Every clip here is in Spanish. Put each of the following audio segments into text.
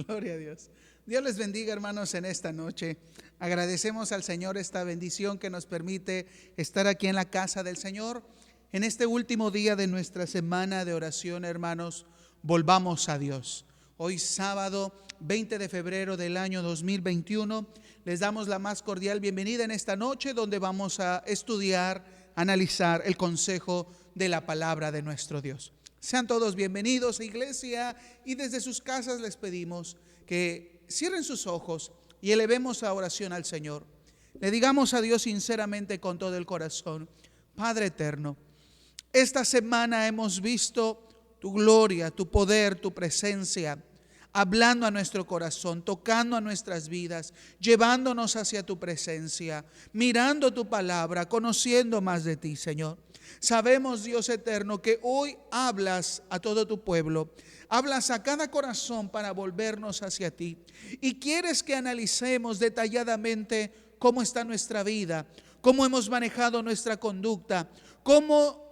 Gloria a Dios. Dios les bendiga, hermanos, en esta noche. Agradecemos al Señor esta bendición que nos permite estar aquí en la casa del Señor. En este último día de nuestra semana de oración, hermanos, volvamos a Dios. Hoy sábado 20 de febrero del año 2021, les damos la más cordial bienvenida en esta noche donde vamos a estudiar, analizar el consejo de la palabra de nuestro Dios. Sean todos bienvenidos, iglesia, y desde sus casas les pedimos que cierren sus ojos y elevemos a oración al Señor. Le digamos a Dios sinceramente con todo el corazón: Padre eterno, esta semana hemos visto tu gloria, tu poder, tu presencia, hablando a nuestro corazón, tocando a nuestras vidas, llevándonos hacia tu presencia, mirando tu palabra, conociendo más de ti, Señor. Sabemos, Dios eterno, que hoy hablas a todo tu pueblo, hablas a cada corazón para volvernos hacia ti, y quieres que analicemos detalladamente cómo está nuestra vida, cómo hemos manejado nuestra conducta, cómo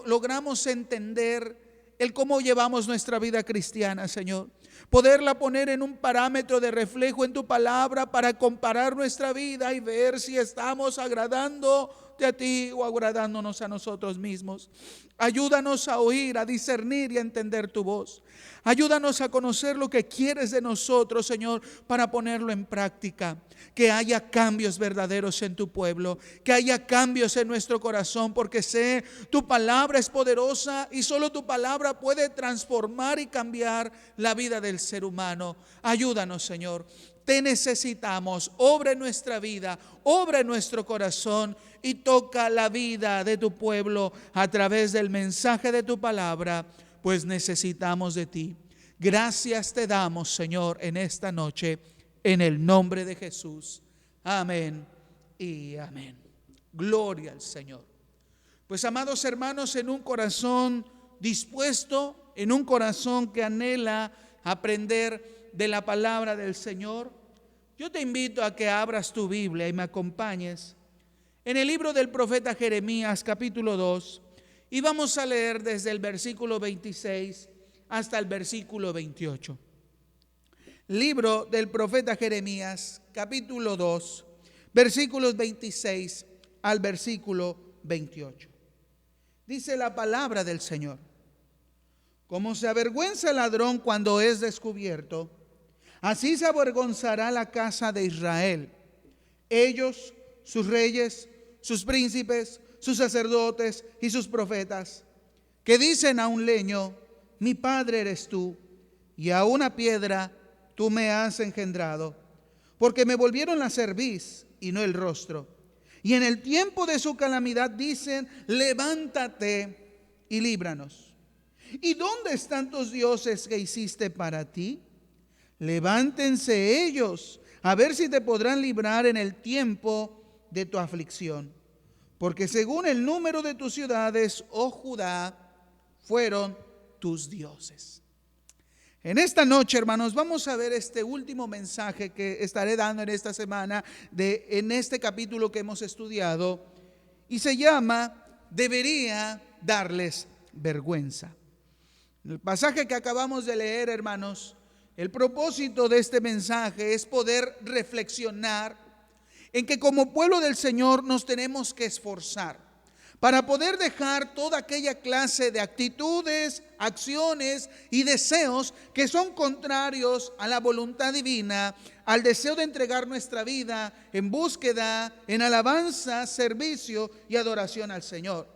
logramos entender el cómo llevamos nuestra vida cristiana, Señor. Poderla poner en un parámetro de reflejo en tu palabra para comparar nuestra vida y ver si estamos agradando a ti o agradándonos a nosotros mismos. Ayúdanos a oír, a discernir y a entender tu voz. Ayúdanos a conocer lo que quieres de nosotros, Señor, para ponerlo en práctica. Que haya cambios verdaderos en tu pueblo, que haya cambios en nuestro corazón, porque sé tu palabra es poderosa y solo tu palabra puede transformar y cambiar la vida del ser humano. Ayúdanos, Señor. Te necesitamos. Obra en nuestra vida, obra en nuestro corazón y toca la vida de tu pueblo a través del mensaje de tu palabra, pues necesitamos de ti. Gracias te damos, Señor, en esta noche, en el nombre de Jesús. Amén y amén. Gloria al Señor. Pues, amados hermanos, en un corazón dispuesto, en un corazón que anhela aprender de la palabra del Señor, yo te invito a que abras tu Biblia y me acompañes en el libro del profeta Jeremías, capítulo 2, y vamos a leer desde el versículo 26 hasta el versículo 28. Libro del profeta Jeremías, capítulo 2, versículos 26 al versículo 28. Dice la palabra del Señor: como se avergüenza el ladrón cuando es descubierto, así se avergonzará la casa de Israel. Ellos, sus reyes, sus príncipes, sus sacerdotes y sus profetas, que dicen a un leño: mi padre eres tú, y a una piedra tú me has engendrado, porque me volvieron la cerviz y no el rostro. Y en el tiempo de su calamidad dicen: levántate y líbranos. ¿Y dónde están tus dioses que hiciste para ti? Levántense ellos, a ver si te podrán librar en el tiempo de tu aflicción. Porque según el número de tus ciudades, oh Judá, fueron tus dioses. En esta noche, hermanos, vamos a ver este último mensaje que estaré dando en esta semana, en este capítulo que hemos estudiado, y se llama: debería darles vergüenza. En el pasaje que acabamos de leer, hermanos, el propósito de este mensaje es poder reflexionar en que como pueblo del Señor nos tenemos que esforzar para poder dejar toda aquella clase de actitudes, acciones y deseos que son contrarios a la voluntad divina, al deseo de entregar nuestra vida en búsqueda, en alabanza, servicio y adoración al Señor.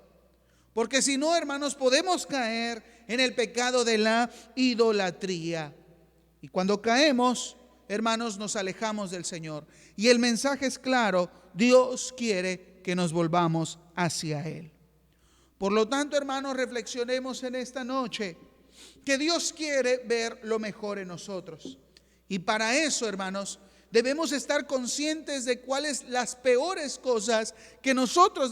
Porque si no, hermanos, podemos caer en el pecado de la idolatría. Y cuando caemos, hermanos, nos alejamos del Señor. Y el mensaje es claro: Dios quiere que nos volvamos hacia Él. Por lo tanto, hermanos, reflexionemos en esta noche que Dios quiere ver lo mejor en nosotros. Y para eso, hermanos, debemos estar conscientes de cuáles las peores cosas que nosotros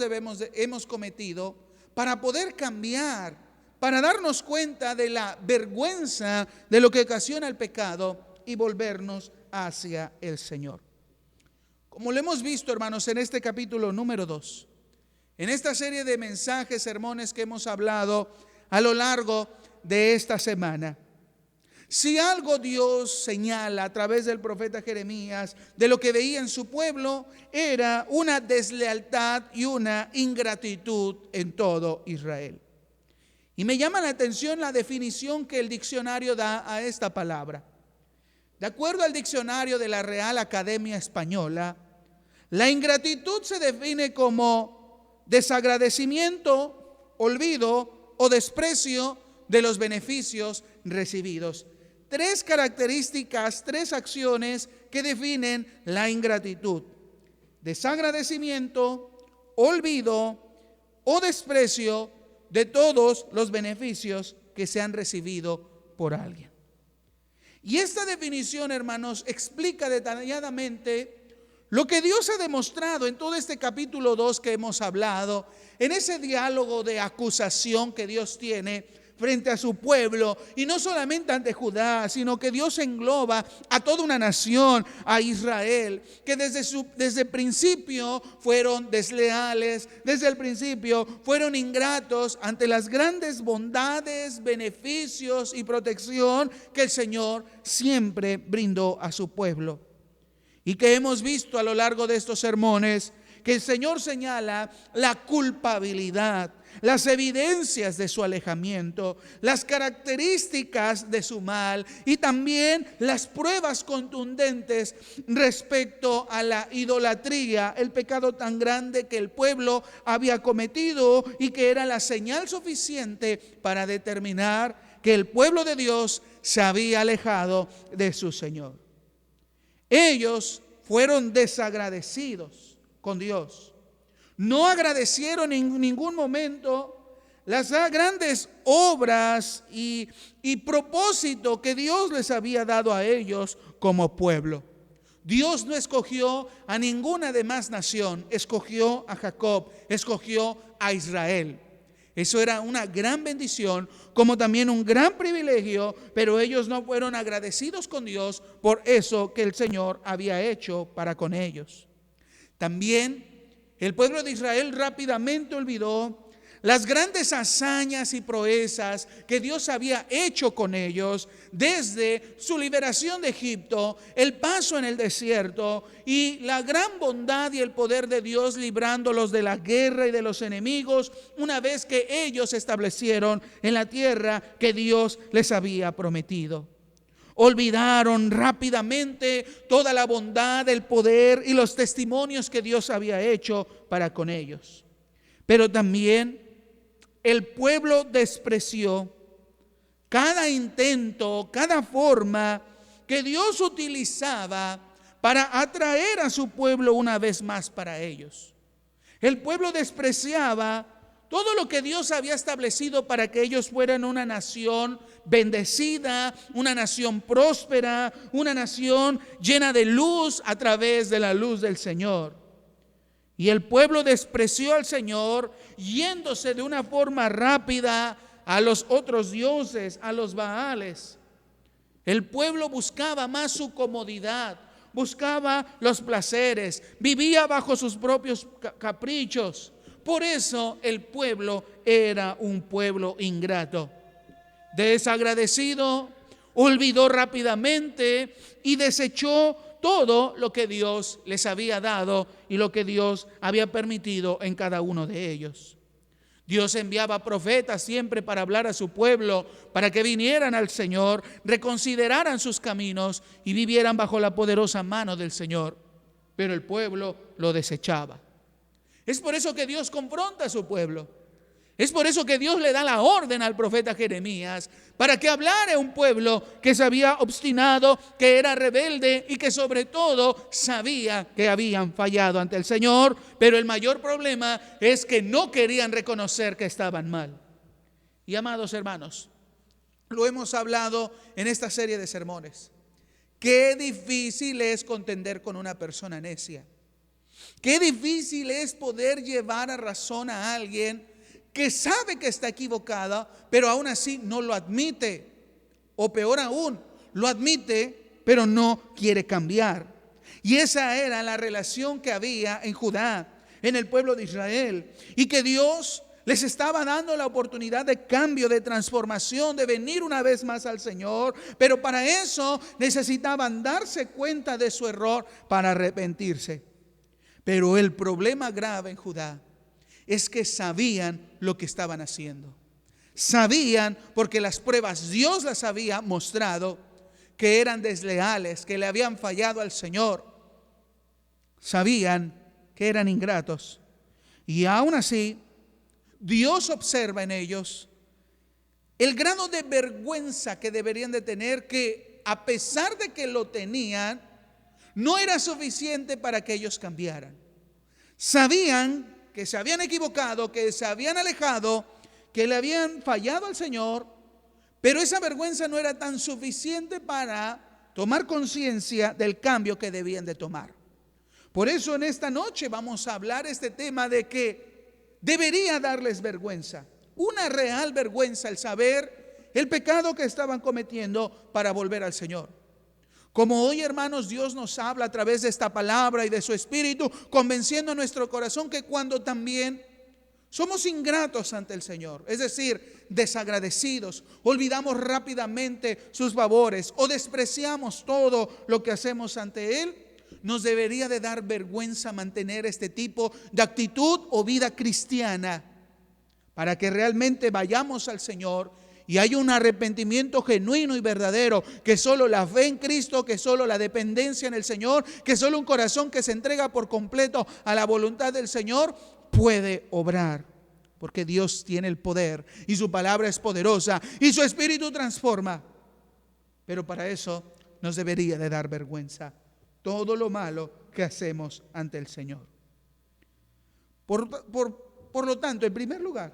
hemos cometido para poder cambiar, para darnos cuenta de la vergüenza de lo que ocasiona el pecado y volvernos hacia el Señor. Como lo hemos visto, hermanos, en este capítulo número 2, en esta serie de mensajes, sermones que hemos hablado a lo largo de esta semana, Si algo Dios señala a través del profeta Jeremías de lo que veía en su pueblo, era una deslealtad y una ingratitud en todo Israel. Y me llama la atención la definición que el diccionario da a esta palabra. De acuerdo al diccionario de la Real Academia Española, la ingratitud se define como desagradecimiento, olvido o desprecio de los beneficios recibidos. Tres características, tres acciones que definen la ingratitud: desagradecimiento, olvido o desprecio de todos los beneficios que se han recibido por alguien. Y esta definición, hermanos, explica detalladamente lo que Dios ha demostrado en todo este capítulo 2 que hemos hablado, en ese diálogo de acusación que Dios tiene frente a su pueblo, y no solamente ante Judá, sino que Dios engloba a toda una nación, a Israel, que desde el principio fueron desleales, desde el principio fueron ingratos ante las grandes bondades, beneficios y protección que el Señor siempre brindó a su pueblo. Y que hemos visto a lo largo de estos sermones que el Señor señala la culpabilidad, las evidencias de su alejamiento, las características de su mal y también las pruebas contundentes respecto a la idolatría, el pecado tan grande que el pueblo había cometido y que era la señal suficiente para determinar que el pueblo de Dios se había alejado de su Señor. Ellos fueron desagradecidos con Dios. No agradecieron en ningún momento las grandes obras y propósito que Dios les había dado a ellos como pueblo. Dios no escogió a ninguna demás nación, escogió a Jacob, escogió a Israel. Eso era una gran bendición, como también un gran privilegio, pero ellos no fueron agradecidos con Dios por eso que el Señor había hecho para con ellos. También el pueblo de Israel rápidamente olvidó las grandes hazañas y proezas que Dios había hecho con ellos desde su liberación de Egipto, el paso en el desierto y la gran bondad y el poder de Dios librándolos de la guerra y de los enemigos una vez que ellos se establecieron en la tierra que Dios les había prometido. Olvidaron rápidamente toda la bondad, el poder y los testimonios que Dios había hecho para con ellos. Pero también el pueblo despreció cada intento, cada forma que Dios utilizaba para atraer a su pueblo una vez más para ellos. El pueblo despreciaba todo lo que Dios había establecido para que ellos fueran una nación bendecida, una nación próspera, una nación llena de luz a través de la luz del Señor. Y el pueblo despreció al Señor, yéndose de una forma rápida a los otros dioses, a los Baales. El pueblo buscaba más su comodidad, buscaba los placeres, vivía bajo sus propios caprichos. Por eso el pueblo era un pueblo ingrato, desagradecido, olvidó rápidamente y desechó todo lo que Dios les había dado y lo que Dios había permitido en cada uno de ellos. Dios enviaba profetas siempre para hablar a su pueblo, para que vinieran al Señor, reconsideraran sus caminos y vivieran bajo la poderosa mano del Señor. Pero el pueblo lo desechaba. Es por eso que Dios confronta a su pueblo. Es por eso que Dios le da la orden al profeta Jeremías para que hablara a un pueblo que se había obstinado, que era rebelde y que sobre todo sabía que habían fallado ante el Señor. Pero el mayor problema es que no querían reconocer que estaban mal. Y amados hermanos, lo hemos hablado en esta serie de sermones. Qué difícil es contender con una persona necia. Qué difícil es poder llevar a razón a alguien que sabe que está equivocada, pero aún así no lo admite. O peor aún, lo admite, pero no quiere cambiar. Y esa era la relación que había en Judá, en el pueblo de Israel. Y que Dios les estaba dando la oportunidad de cambio, de transformación, de venir una vez más al Señor, pero para eso necesitaban darse cuenta de su error para arrepentirse. Pero el problema grave en Judá es que sabían lo que estaban haciendo. Sabían, porque las pruebas Dios las había mostrado, que eran desleales, que le habían fallado al Señor. Sabían que eran ingratos. Y aún así, Dios observa en ellos el grado de vergüenza que deberían de tener, que a pesar de que lo tenían, no era suficiente para que ellos cambiaran. Sabían que se habían equivocado, que se habían alejado, que le habían fallado al Señor, pero esa vergüenza no era tan suficiente para tomar conciencia del cambio que debían de tomar. Por eso en esta noche vamos a hablar este tema de que debería darles vergüenza, una real vergüenza, el saber el pecado que estaban cometiendo para volver al Señor. Como hoy, hermanos, Dios nos habla a través de esta palabra y de su Espíritu, convenciendo a nuestro corazón que cuando también somos ingratos ante el Señor, es decir, desagradecidos, olvidamos rápidamente sus favores o despreciamos todo lo que hacemos ante Él, nos debería de dar vergüenza mantener este tipo de actitud o vida cristiana, para que realmente vayamos al Señor y haya un arrepentimiento genuino y verdadero, que solo la fe en Cristo, que solo la dependencia en el Señor, que solo un corazón que se entrega por completo a la voluntad del Señor puede obrar, porque Dios tiene el poder y su palabra es poderosa y su Espíritu transforma. Pero para eso nos debería de dar vergüenza todo lo malo que hacemos ante el Señor. Por lo tanto, en primer lugar,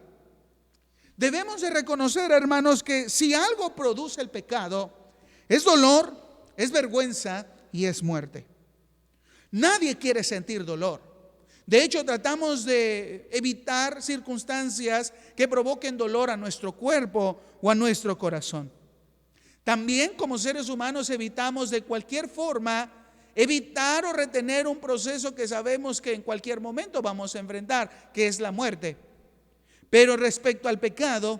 debemos de reconocer, hermanos, que si algo produce el pecado, es dolor, es vergüenza y es muerte. Nadie quiere sentir dolor. De hecho, tratamos de evitar circunstancias que provoquen dolor a nuestro cuerpo o a nuestro corazón. También, como seres humanos, evitamos de cualquier forma evitar o retener un proceso que sabemos que en cualquier momento vamos a enfrentar, que es la muerte. Pero respecto al pecado,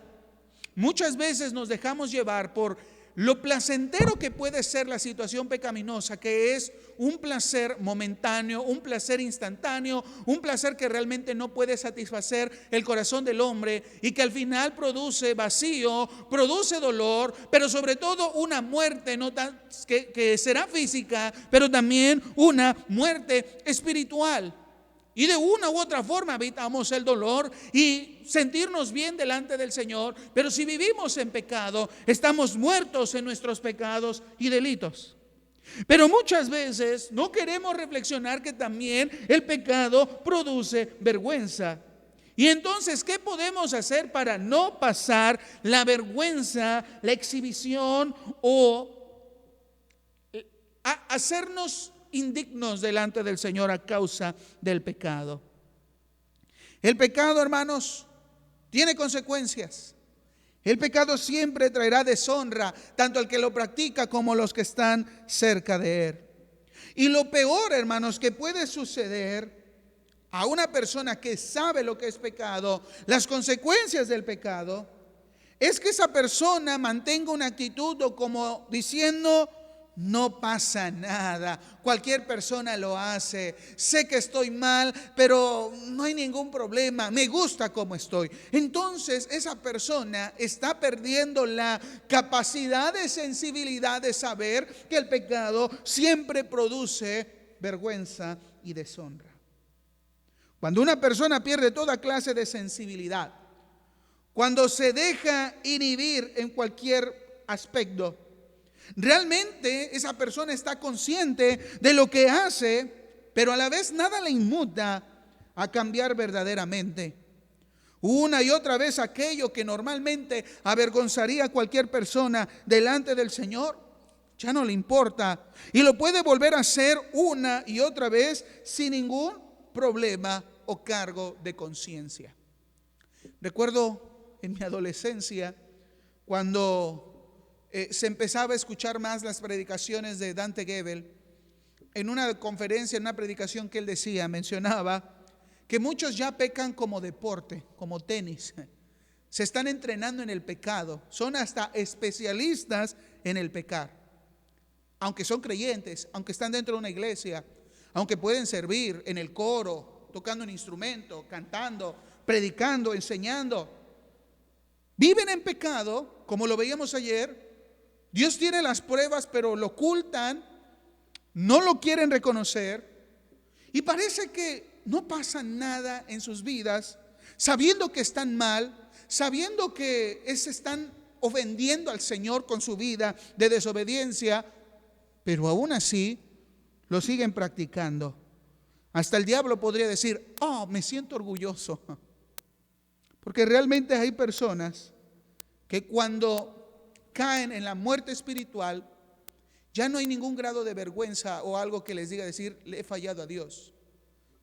muchas veces nos dejamos llevar por lo placentero que puede ser la situación pecaminosa, que es un placer momentáneo, un placer instantáneo, un placer que realmente no puede satisfacer el corazón del hombre y que al final produce vacío, produce dolor, pero sobre todo una muerte que será física, pero también una muerte espiritual. Y de una u otra forma evitamos el dolor y sentirnos bien delante del Señor. Pero si vivimos en pecado, estamos muertos en nuestros pecados y delitos. Pero muchas veces no queremos reflexionar que también el pecado produce vergüenza. Y entonces, ¿qué podemos hacer para no pasar la vergüenza, la exhibición o hacernos indignos delante del Señor a causa del pecado? El pecado, hermanos, tiene consecuencias. El pecado siempre traerá deshonra, tanto al que lo practica como los que están cerca de él. Y lo peor, hermanos, que puede suceder a una persona que sabe lo que es pecado, las consecuencias del pecado, es que esa persona mantenga una actitud o como diciendo: no pasa nada, cualquier persona lo hace, sé que estoy mal, pero no hay ningún problema, me gusta como estoy. Entonces esa persona está perdiendo la capacidad de sensibilidad de saber que el pecado siempre produce vergüenza y deshonra. Cuando una persona pierde toda clase de sensibilidad, cuando se deja inhibir en cualquier aspecto, realmente esa persona está consciente de lo que hace, pero a la vez nada le inmuta a cambiar verdaderamente. Una y otra vez aquello que normalmente avergonzaría a cualquier persona delante del Señor, ya no le importa. Y lo puede volver a hacer una y otra vez sin ningún problema o cargo de conciencia. Recuerdo en mi adolescencia cuando se empezaba a escuchar más las predicaciones de Dante Gebel. En una conferencia, en una predicación que él mencionaba que muchos ya pecan como deporte, como tenis. Se están entrenando en el pecado, son hasta especialistas en el pecar. Aunque son creyentes, aunque están dentro de una iglesia, aunque pueden servir en el coro, tocando un instrumento, cantando, predicando, enseñando, viven en pecado, como lo veíamos ayer. Dios tiene las pruebas, pero lo ocultan, no lo quieren reconocer, y parece que no pasa nada en sus vidas, sabiendo que están mal, sabiendo que se están ofendiendo al Señor con su vida de desobediencia, pero aún así lo siguen practicando. Hasta el diablo podría decir: oh, me siento orgulloso. Porque realmente hay personas que cuando caen en la muerte espiritual, ya no hay ningún grado de vergüenza o algo que les diga decir: le he fallado a Dios.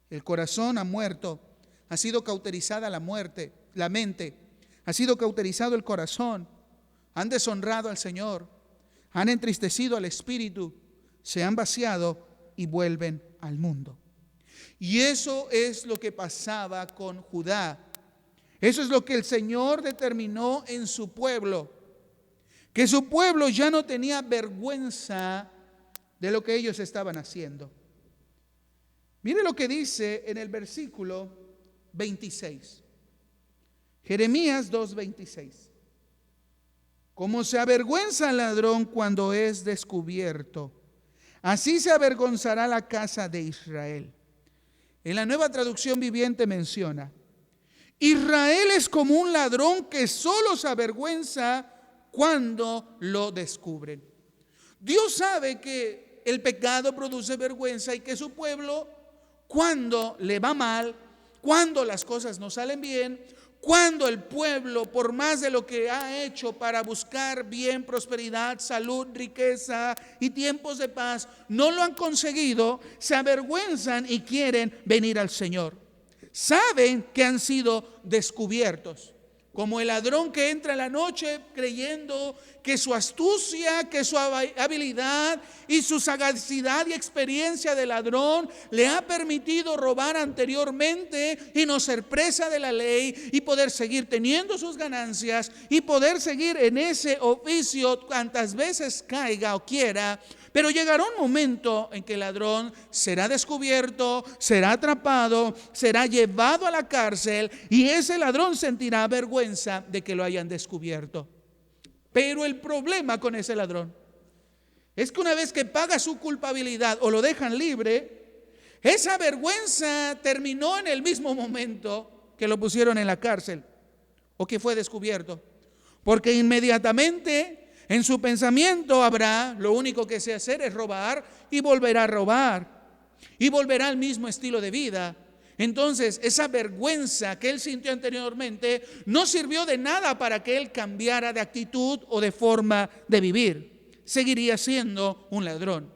El corazón ha muerto, ha sido cauterizada la mente, ha sido cauterizado el corazón, han deshonrado al Señor, han entristecido al Espíritu, se han vaciado y vuelven al mundo. Y eso es lo que pasaba con Judá. Eso es lo que el Señor determinó en su pueblo, que su pueblo ya no tenía vergüenza de lo que ellos estaban haciendo. Mire lo que dice en el versículo 26. Jeremías 2:26. Como se avergüenza el ladrón cuando es descubierto, así se avergonzará la casa de Israel. En la Nueva Traducción Viviente menciona: Israel es como un ladrón que solo se avergüenza cuando lo descubren. Dios sabe que el pecado produce vergüenza y que su pueblo, cuando le va mal, cuando las cosas no salen bien, cuando el pueblo, por más de lo que ha hecho para buscar bien, prosperidad, salud, riqueza y tiempos de paz, no lo han conseguido, se avergüenzan y quieren venir al Señor. Saben que han sido descubiertos, como el ladrón que entra en la noche creyendo que su astucia, que su habilidad y su sagacidad y experiencia de ladrón le ha permitido robar anteriormente y no ser presa de la ley y poder seguir teniendo sus ganancias y poder seguir en ese oficio cuantas veces caiga o quiera. Pero llegará un momento en que el ladrón será descubierto, será atrapado, será llevado a la cárcel y ese ladrón sentirá vergüenza de que lo hayan descubierto. Pero el problema con ese ladrón es que una vez que paga su culpabilidad o lo dejan libre, esa vergüenza terminó en el mismo momento que lo pusieron en la cárcel o que fue descubierto. Porque inmediatamente en su pensamiento habrá: lo único que sé hacer es robar, y volverá a robar y volverá al mismo estilo de vida. Entonces esa vergüenza que él sintió anteriormente no sirvió de nada para que él cambiara de actitud o de forma de vivir. Seguiría siendo un ladrón.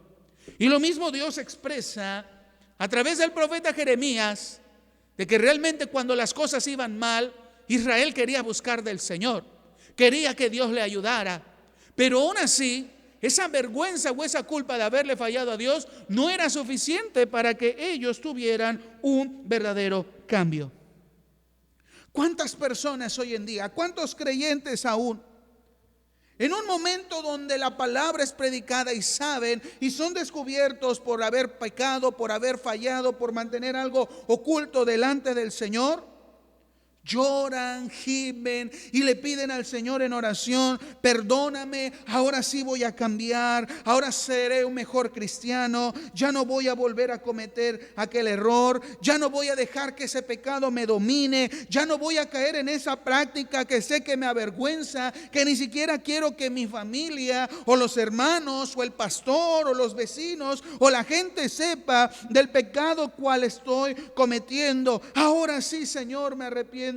Y lo mismo Dios expresa a través del profeta Jeremías, de que realmente cuando las cosas iban mal, Israel quería buscar del Señor, quería que Dios le ayudara. Pero aún así, esa vergüenza o esa culpa de haberle fallado a Dios no era suficiente para que ellos tuvieran un verdadero cambio. ¿Cuántas personas hoy en día, cuántos creyentes aún, en un momento donde la palabra es predicada y saben y son descubiertos por haber pecado, por haber fallado, por mantener algo oculto delante del Señor, lloran, gimen y le piden al Señor en oración: perdóname, ahora sí voy a cambiar, ahora seré un mejor cristiano, ya no voy a volver a cometer aquel error, ya no voy a dejar que ese pecado me domine, ya no voy a caer en esa práctica que sé que me avergüenza, que ni siquiera quiero que mi familia o los hermanos o el pastor o los vecinos o la gente sepa del pecado cual estoy cometiendo. Ahora sí, Señor, me arrepiento.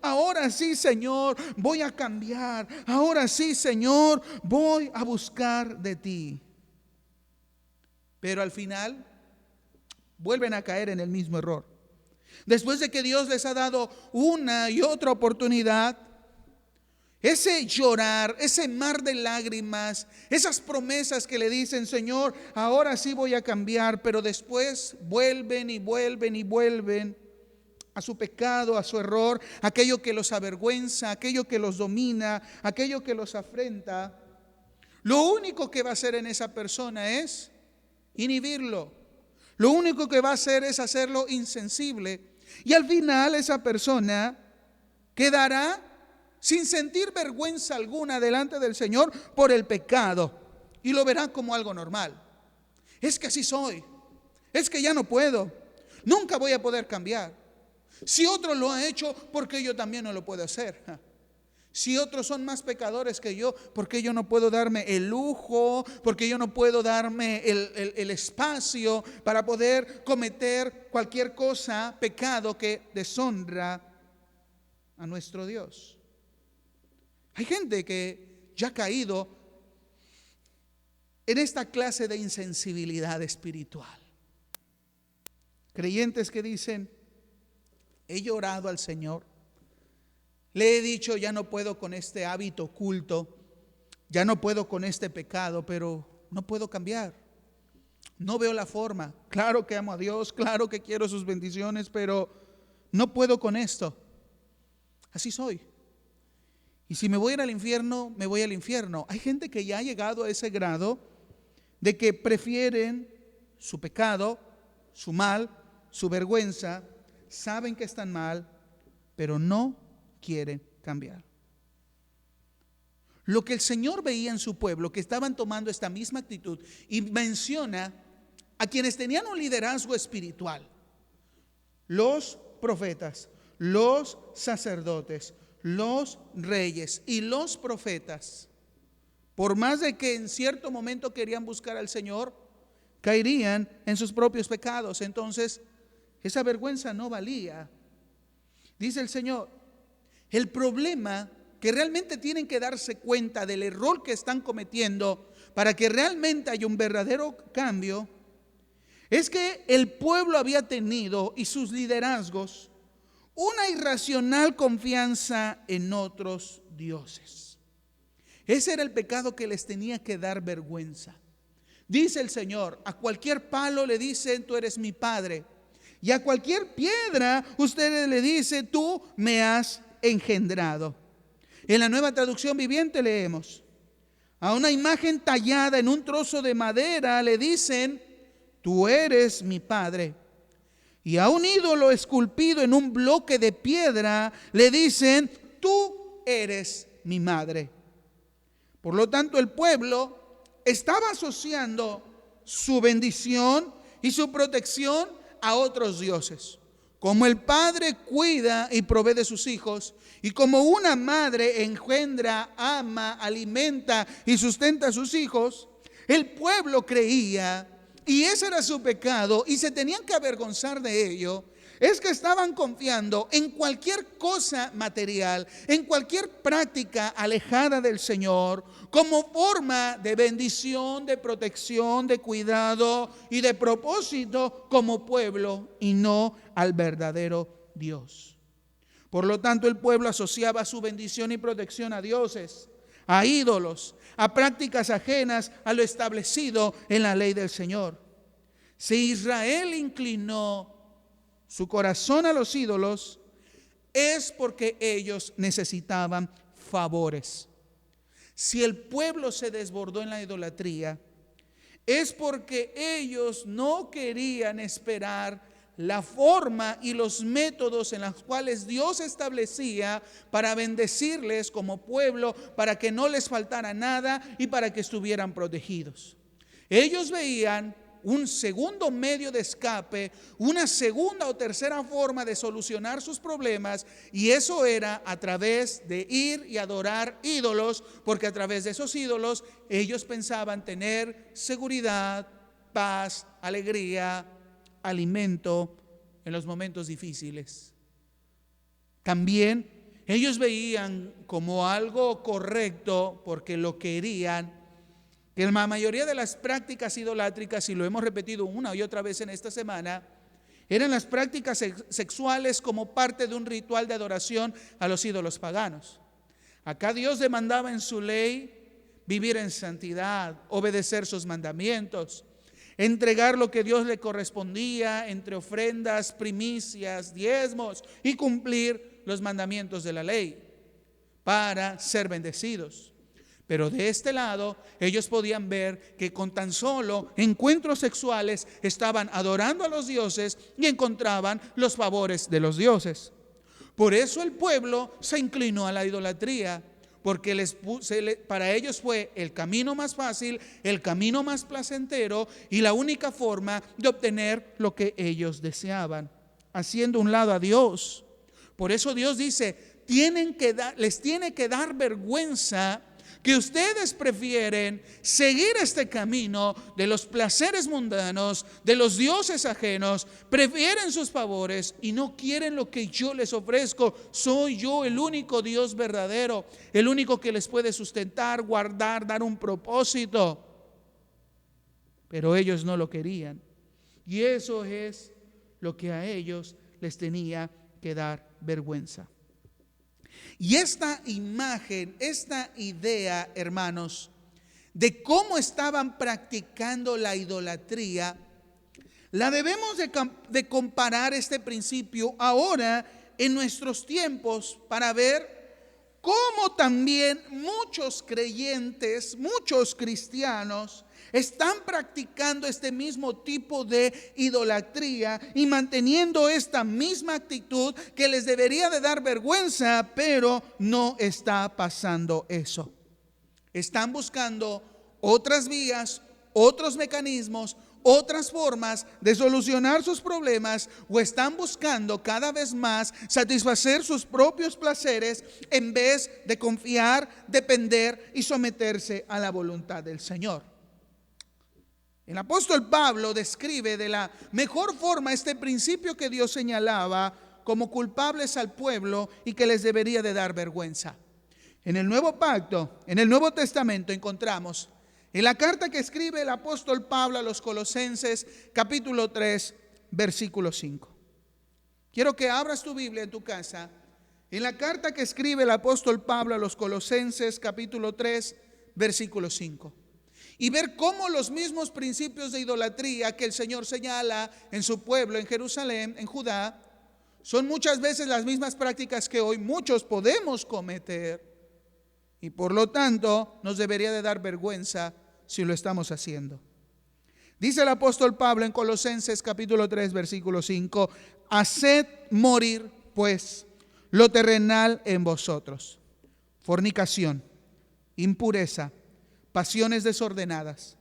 Ahora sí, Señor, voy a cambiar. Ahora sí, Señor, voy a buscar de ti. Pero al final vuelven a caer en el mismo error. Después de que Dios les ha dado una y otra oportunidad, ese llorar, ese mar de lágrimas, esas promesas que le dicen: Señor, ahora sí voy a cambiar, pero después vuelven y vuelven y vuelven a su pecado, a su error, aquello que los avergüenza, aquello que los domina, aquello que los afrenta, lo único que va a hacer en esa persona es inhibirlo. Lo único que va a hacer es hacerlo insensible. Y al final esa persona quedará sin sentir vergüenza alguna delante del Señor por el pecado. Y lo verá como algo normal. Es que así soy. Es que ya no puedo. Nunca voy a poder cambiar. Si otro lo ha hecho, ¿por qué yo también no lo puedo hacer? Si otros son más pecadores que yo, ¿por qué yo no puedo darme el lujo? ¿Por qué yo no puedo darme el espacio para poder cometer cualquier cosa, pecado que deshonra a nuestro Dios? Hay gente que ya ha caído en esta clase de insensibilidad espiritual. Creyentes que dicen: he llorado al Señor, le he dicho ya no puedo con este hábito oculto, ya no puedo con este pecado, pero no puedo cambiar, no veo la forma. Claro que amo a Dios, claro que quiero sus bendiciones, pero no puedo con esto. Así soy. Y si me voy a ir al infierno, me voy al infierno. Hay gente que ya ha llegado a ese grado de que prefieren su pecado, su mal, su vergüenza, saben que están mal, pero no quieren cambiar. Lo que el Señor veía en su pueblo, que estaban tomando esta misma actitud, y menciona a quienes tenían un liderazgo espiritual: los profetas, los sacerdotes, los reyes y los profetas. Por más de que en cierto momento querían buscar al Señor, caerían en sus propios pecados. Entonces, esa vergüenza no valía. Dice el Señor, el problema que realmente tienen que darse cuenta del error que están cometiendo para que realmente haya un verdadero cambio, es que el pueblo había tenido, y sus liderazgos, una irracional confianza en otros dioses. Ese era el pecado que les tenía que dar vergüenza. Dice el Señor, a cualquier palo le dicen: tú eres mi Padre. Y a cualquier piedra ustedes le dicen: tú me has engendrado. En la Nueva Traducción Viviente leemos: a una imagen tallada en un trozo de madera le dicen: tú eres mi Padre. Y a un ídolo esculpido en un bloque de piedra le dicen: tú eres mi madre. Por lo tanto, el pueblo estaba asociando su bendición y su protección a otros dioses. Como el padre cuida y provee de sus hijos, y como una madre engendra, ama, alimenta y sustenta a sus hijos, el pueblo creía, y ese era su pecado, y se tenían que avergonzar de ello, es que estaban confiando en cualquier cosa material, en cualquier práctica alejada del Señor, como forma de bendición, de protección, de cuidado y de propósito como pueblo, y no al verdadero Dios. Por lo tanto, el pueblo asociaba su bendición y protección a dioses, a ídolos, a prácticas ajenas a lo establecido en la ley del Señor. Si Israel inclinó su corazón a los ídolos, es porque ellos necesitaban favores. Si el pueblo se desbordó en la idolatría, es porque ellos no querían esperar la forma y los métodos en los cuales Dios establecía para bendecirles como pueblo, para que no les faltara nada y para que estuvieran protegidos. Ellos veían un segundo medio de escape, una segunda o tercera forma de solucionar sus problemas, y eso era a través de ir y adorar ídolos, porque a través de esos ídolos ellos pensaban tener seguridad, paz, alegría, alimento en los momentos difíciles. También ellos veían como algo correcto, porque lo querían, que la mayoría de las prácticas idolátricas, y lo hemos repetido una y otra vez en esta semana, eran las prácticas sexuales como parte de un ritual de adoración a los ídolos paganos. Acá Dios demandaba en su ley vivir en santidad, obedecer sus mandamientos. entregar lo que Dios le correspondía entre ofrendas, primicias, diezmos y cumplir los mandamientos de la ley para ser bendecidos. Pero de este lado, ellos podían ver que con tan solo encuentros sexuales estaban adorando a los dioses y encontraban los favores de los dioses. Por eso el pueblo se inclinó a la idolatría, porque para ellos fue el camino más fácil, el camino más placentero y la única forma de obtener lo que ellos deseaban, haciendo un lado a Dios. Por eso Dios dice, les tiene que dar vergüenza que ustedes prefieren seguir este camino de los placeres mundanos, de los dioses ajenos, prefieren sus favores y no quieren lo que yo les ofrezco. Soy yo el único Dios verdadero, el único que les puede sustentar, guardar, dar un propósito. Pero ellos no lo querían. Y eso es lo que a ellos les tenía que dar vergüenza. Y esta imagen, esta idea, hermanos, de cómo estaban practicando la idolatría, la debemos de comparar este principio ahora en nuestros tiempos para ver cómo también muchos creyentes, muchos cristianos están practicando este mismo tipo de idolatría y manteniendo esta misma actitud que les debería de dar vergüenza, pero no está pasando eso. Están buscando otras vías, otros mecanismos, otras formas de solucionar sus problemas, o están buscando cada vez más satisfacer sus propios placeres en vez de confiar, depender y someterse a la voluntad del Señor. El apóstol Pablo describe de la mejor forma este principio que Dios señalaba como culpables al pueblo y que les debería de dar vergüenza. En el Nuevo Pacto, en el Nuevo Testamento encontramos en la carta que escribe el apóstol Pablo a los Colosenses, capítulo 3, versículo 5. Quiero que abras tu Biblia en tu casa. En la carta que escribe el apóstol Pablo a los Colosenses, capítulo 3, versículo 5. Y ver cómo los mismos principios de idolatría que el Señor señala en su pueblo, en Jerusalén, en Judá, son muchas veces las mismas prácticas que hoy muchos podemos cometer. Y por lo tanto, nos debería de dar vergüenza si lo estamos haciendo. Dice el apóstol Pablo en Colosenses capítulo 3, versículo 5, haced morir pues lo terrenal en vosotros: fornicación, impureza, pasiones desordenadas,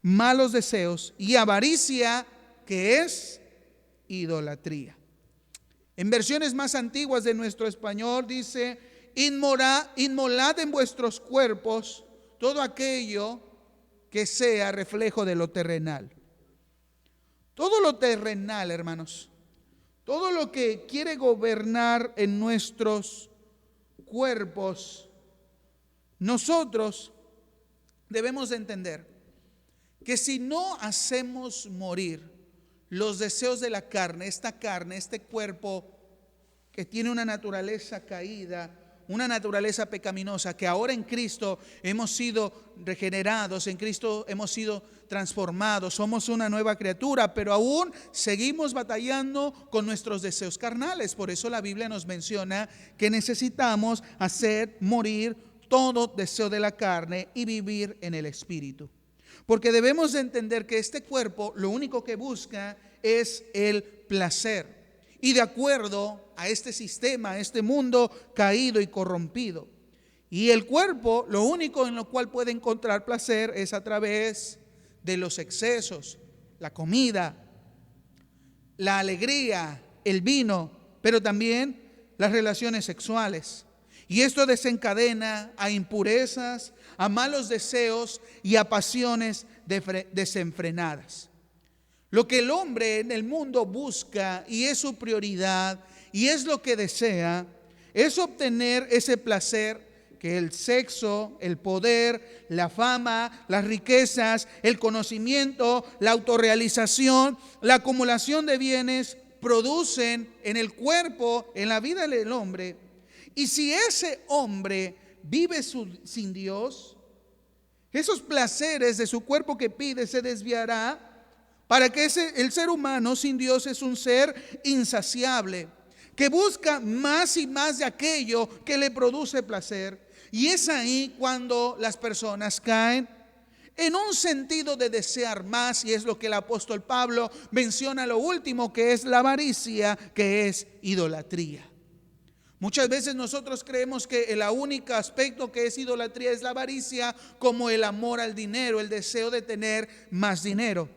malos deseos y avaricia, que es idolatría. En versiones más antiguas de nuestro español dice: inmolad en vuestros cuerpos todo aquello que sea reflejo de lo terrenal. Todo lo terrenal, hermanos, todo lo que quiere gobernar en nuestros cuerpos, nosotros debemos de entender que si no hacemos morir los deseos de la carne, este cuerpo que tiene una naturaleza caída, una naturaleza pecaminosa, que ahora en Cristo hemos sido regenerados, en Cristo hemos sido transformados, somos una nueva criatura, pero aún seguimos batallando con nuestros deseos carnales. Por eso la Biblia nos menciona que necesitamos hacer morir todo deseo de la carne y vivir en el Espíritu. Porque debemos de entender que este cuerpo lo único que busca es el placer. Y de acuerdo a este sistema, a este mundo caído y corrompido. Y el cuerpo lo único en lo cual puede encontrar placer es a través de los excesos, la comida, la alegría, el vino, pero también las relaciones sexuales. Y esto desencadena a impurezas, a malos deseos y a pasiones desenfrenadas. Lo que el hombre en el mundo busca y es su prioridad y es lo que desea, es obtener ese placer que el sexo, el poder, la fama, las riquezas, el conocimiento, la autorrealización, la acumulación de bienes producen en el cuerpo, en la vida del hombre. Y si ese hombre vive sin Dios, esos placeres de su cuerpo que pide se desviará para que el ser humano sin Dios es un ser insaciable, que busca más y más de aquello que le produce placer. Y es ahí cuando las personas caen en un sentido de desear más, y es lo que el apóstol Pablo menciona lo último, que es la avaricia, que es idolatría. Muchas veces nosotros creemos que el único aspecto que es idolatría es la avaricia, como el amor al dinero, el deseo de tener más dinero.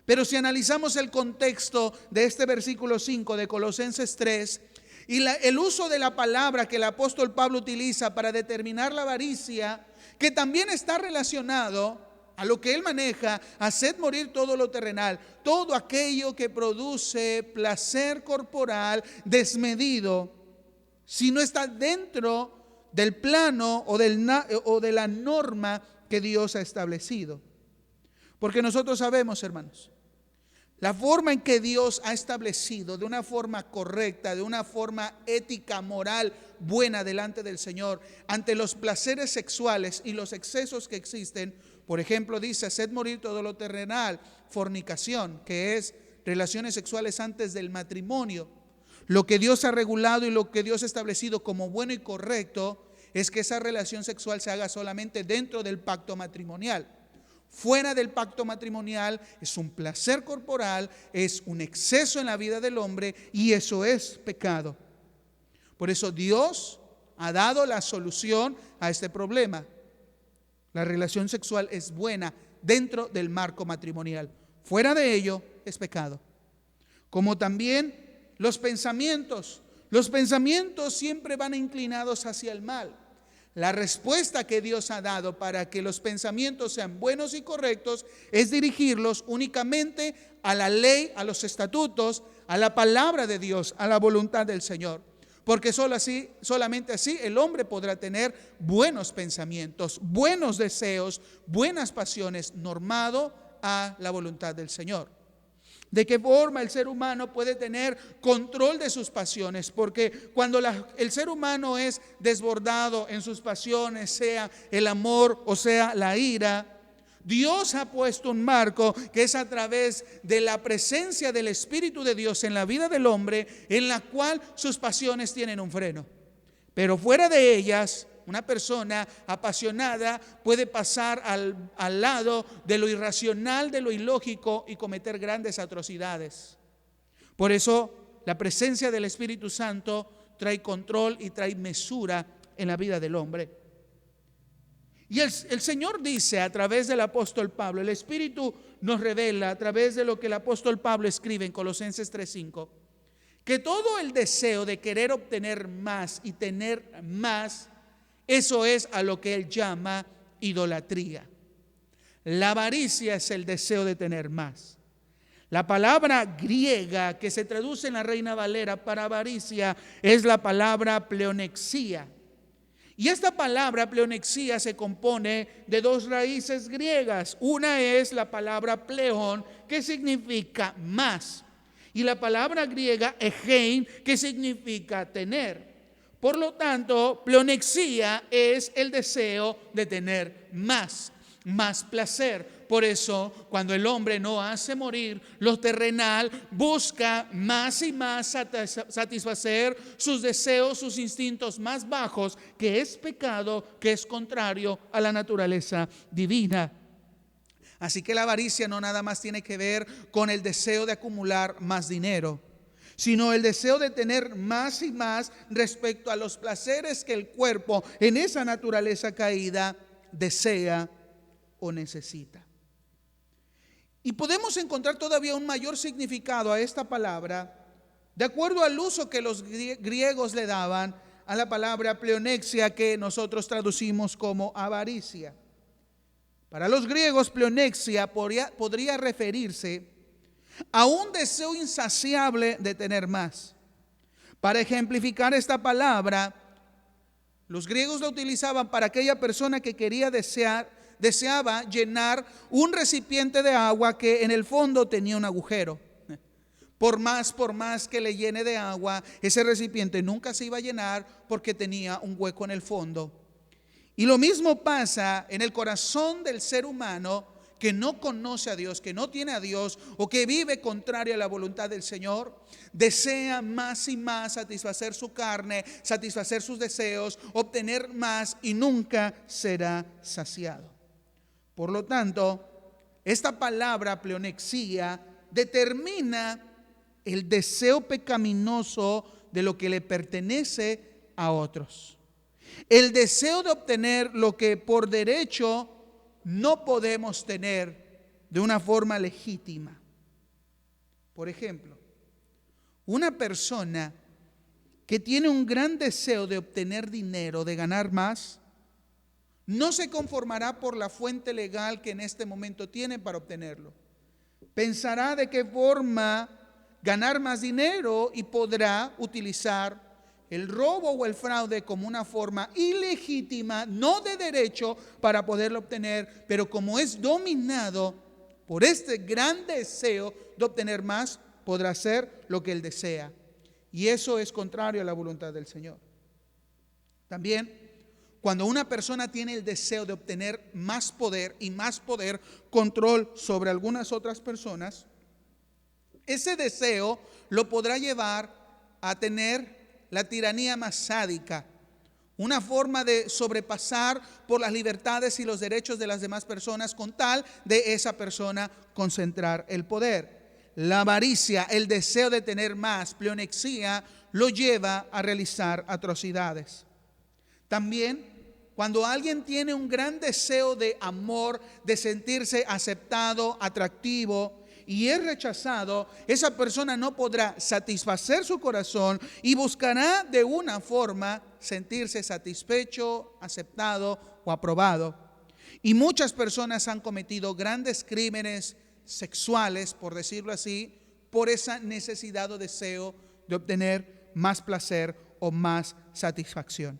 Pero si analizamos el contexto de este versículo 5 de Colosenses 3 y el uso de la palabra que el apóstol Pablo utiliza para determinar la avaricia, que también está relacionado a lo que él maneja: haced morir todo lo terrenal, todo aquello que produce placer corporal desmedido, si no está dentro del plano o de la norma que Dios ha establecido. Porque nosotros sabemos, hermanos, la forma en que Dios ha establecido, de una forma correcta, de una forma ética, moral, buena delante del Señor, ante los placeres sexuales y los excesos que existen. Por ejemplo, dice: haced morir todo lo terrenal, fornicación, que es relaciones sexuales antes del matrimonio. Lo que Dios ha regulado y lo que Dios ha establecido como bueno y correcto es que esa relación sexual se haga solamente dentro del pacto matrimonial. Fuera del pacto matrimonial es un placer corporal, es un exceso en la vida del hombre, y eso es pecado. Por eso Dios ha dado la solución a este problema. La relación sexual es buena dentro del marco matrimonial. Fuera de ello es pecado. Como también los pensamientos. Los pensamientos siempre van inclinados hacia el mal. La respuesta que Dios ha dado para que los pensamientos sean buenos y correctos es dirigirlos únicamente a la ley, a los estatutos, a la palabra de Dios, a la voluntad del Señor. Porque solamente así el hombre podrá tener buenos pensamientos, buenos deseos, buenas pasiones, normado a la voluntad del Señor. ¿De qué forma el ser humano puede tener control de sus pasiones? Porque cuando el ser humano es desbordado en sus pasiones, sea el amor o sea la ira, Dios ha puesto un marco que es a través de la presencia del Espíritu de Dios en la vida del hombre, en la cual sus pasiones tienen un freno. Pero fuera de ellas, una persona apasionada puede pasar al lado de lo irracional, de lo ilógico, y cometer grandes atrocidades. Por eso la presencia del Espíritu Santo trae control y trae mesura en la vida del hombre. Y el Señor dice a través del apóstol Pablo, el Espíritu nos revela a través de lo que el apóstol Pablo escribe en Colosenses 3:5, que todo el deseo de querer obtener más y tener más, eso es a lo que él llama idolatría. La avaricia es el deseo de tener más. La palabra griega que se traduce en la Reina Valera para avaricia es la palabra pleonexia. Y esta palabra pleonexia se compone de dos raíces griegas. Una es la palabra pleon, que significa más, y la palabra griega egein, que significa tener. Por lo tanto, pleonexia es el deseo de tener más placer. Por eso, cuando el hombre no hace morir lo terrenal, busca más y más satisfacer sus deseos, sus instintos más bajos, que es pecado, que es contrario a la naturaleza divina. Así que la avaricia no nada más tiene que ver con el deseo de acumular más dinero, sino el deseo de tener más y más respecto a los placeres que el cuerpo en esa naturaleza caída desea o necesita. Y podemos encontrar todavía un mayor significado a esta palabra de acuerdo al uso que los griegos le daban a la palabra pleonexia, que nosotros traducimos como avaricia. Para los griegos, pleonexia podría referirse a un deseo insaciable de tener más. Para ejemplificar esta palabra, los griegos la utilizaban para aquella persona que deseaba llenar un recipiente de agua que en el fondo tenía un agujero. Por más que le llene de agua, ese recipiente nunca se iba a llenar porque tenía un hueco en el fondo. Y lo mismo pasa en el corazón del ser humano, que no conoce a Dios, que no tiene a Dios o que vive contrario a la voluntad del Señor, desea más y más satisfacer su carne, satisfacer sus deseos, obtener más y nunca será saciado. Por lo tanto, esta palabra pleonexía determina el deseo pecaminoso de lo que le pertenece a otros. El deseo de obtener lo que por derecho no podemos tener de una forma legítima. Por ejemplo, una persona que tiene un gran deseo de obtener dinero, de ganar más, no se conformará por la fuente legal que en este momento tiene para obtenerlo. Pensará de qué forma ganar más dinero y podrá utilizar el robo o el fraude como una forma ilegítima, no de derecho, para poderlo obtener, pero como es dominado por este gran deseo de obtener más, podrá hacer lo que él desea. Y eso es contrario a la voluntad del Señor. También, cuando una persona tiene el deseo de obtener más poder y más poder, control sobre algunas otras personas, ese deseo lo podrá llevar a tener la tiranía más sádica, una forma de sobrepasar por las libertades y los derechos de las demás personas con tal de esa persona concentrar el poder. La avaricia, el deseo de tener más, pleonexía, lo lleva a realizar atrocidades. También, cuando alguien tiene un gran deseo de amor, de sentirse aceptado, atractivo, y es rechazado, esa persona no podrá satisfacer su corazón y buscará de una forma sentirse satisfecho, aceptado o aprobado. Y muchas personas han cometido grandes crímenes sexuales, por decirlo así, por esa necesidad o deseo de obtener más placer o más satisfacción.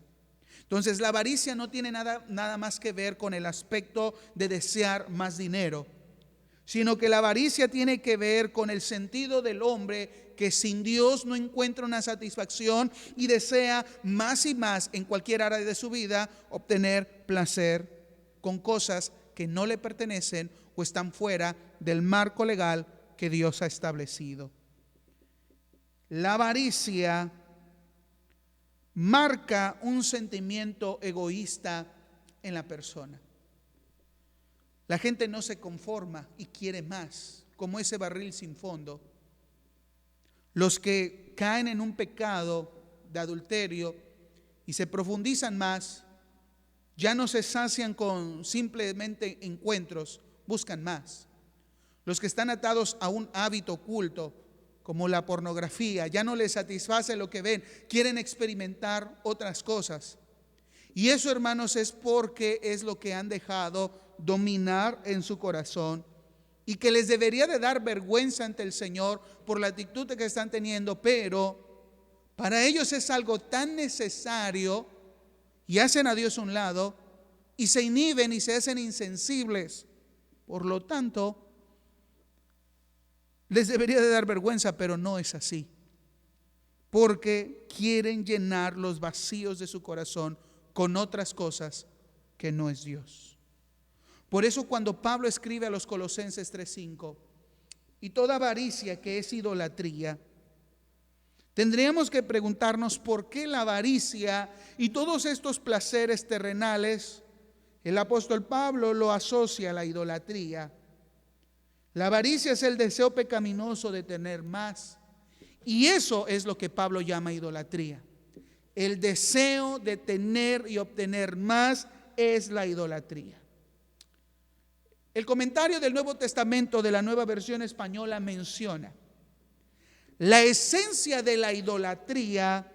Entonces, la avaricia no tiene nada más que ver con el aspecto de desear más dinero, sino que la avaricia tiene que ver con el sentido del hombre que sin Dios no encuentra una satisfacción y desea más y más en cualquier área de su vida obtener placer con cosas que no le pertenecen o están fuera del marco legal que Dios ha establecido. La avaricia marca un sentimiento egoísta en la persona. La gente no se conforma y quiere más, como ese barril sin fondo. Los que caen en un pecado de adulterio y se profundizan más, ya no se sacian con simplemente encuentros, buscan más. Los que están atados a un hábito oculto, como la pornografía, ya no les satisface lo que ven, quieren experimentar otras cosas. Y eso, hermanos, es porque es lo que han dejado dominar en su corazón y que les debería de dar vergüenza ante el Señor por la actitud que están teniendo, pero para ellos es algo tan necesario y hacen a Dios a un lado y se inhiben y se hacen insensibles. Por lo tanto, les debería de dar vergüenza, pero no es así, porque quieren llenar los vacíos de su corazón con otras cosas que no es Dios. Por eso cuando Pablo escribe a los Colosenses 3:5, y toda avaricia que es idolatría, tendríamos que preguntarnos por qué la avaricia y todos estos placeres terrenales, el apóstol Pablo lo asocia a la idolatría. La avaricia es el deseo pecaminoso de tener más, y eso es lo que Pablo llama idolatría. El deseo de tener y obtener más es la idolatría. El comentario del Nuevo Testamento de la Nueva Versión Española menciona: la esencia de la idolatría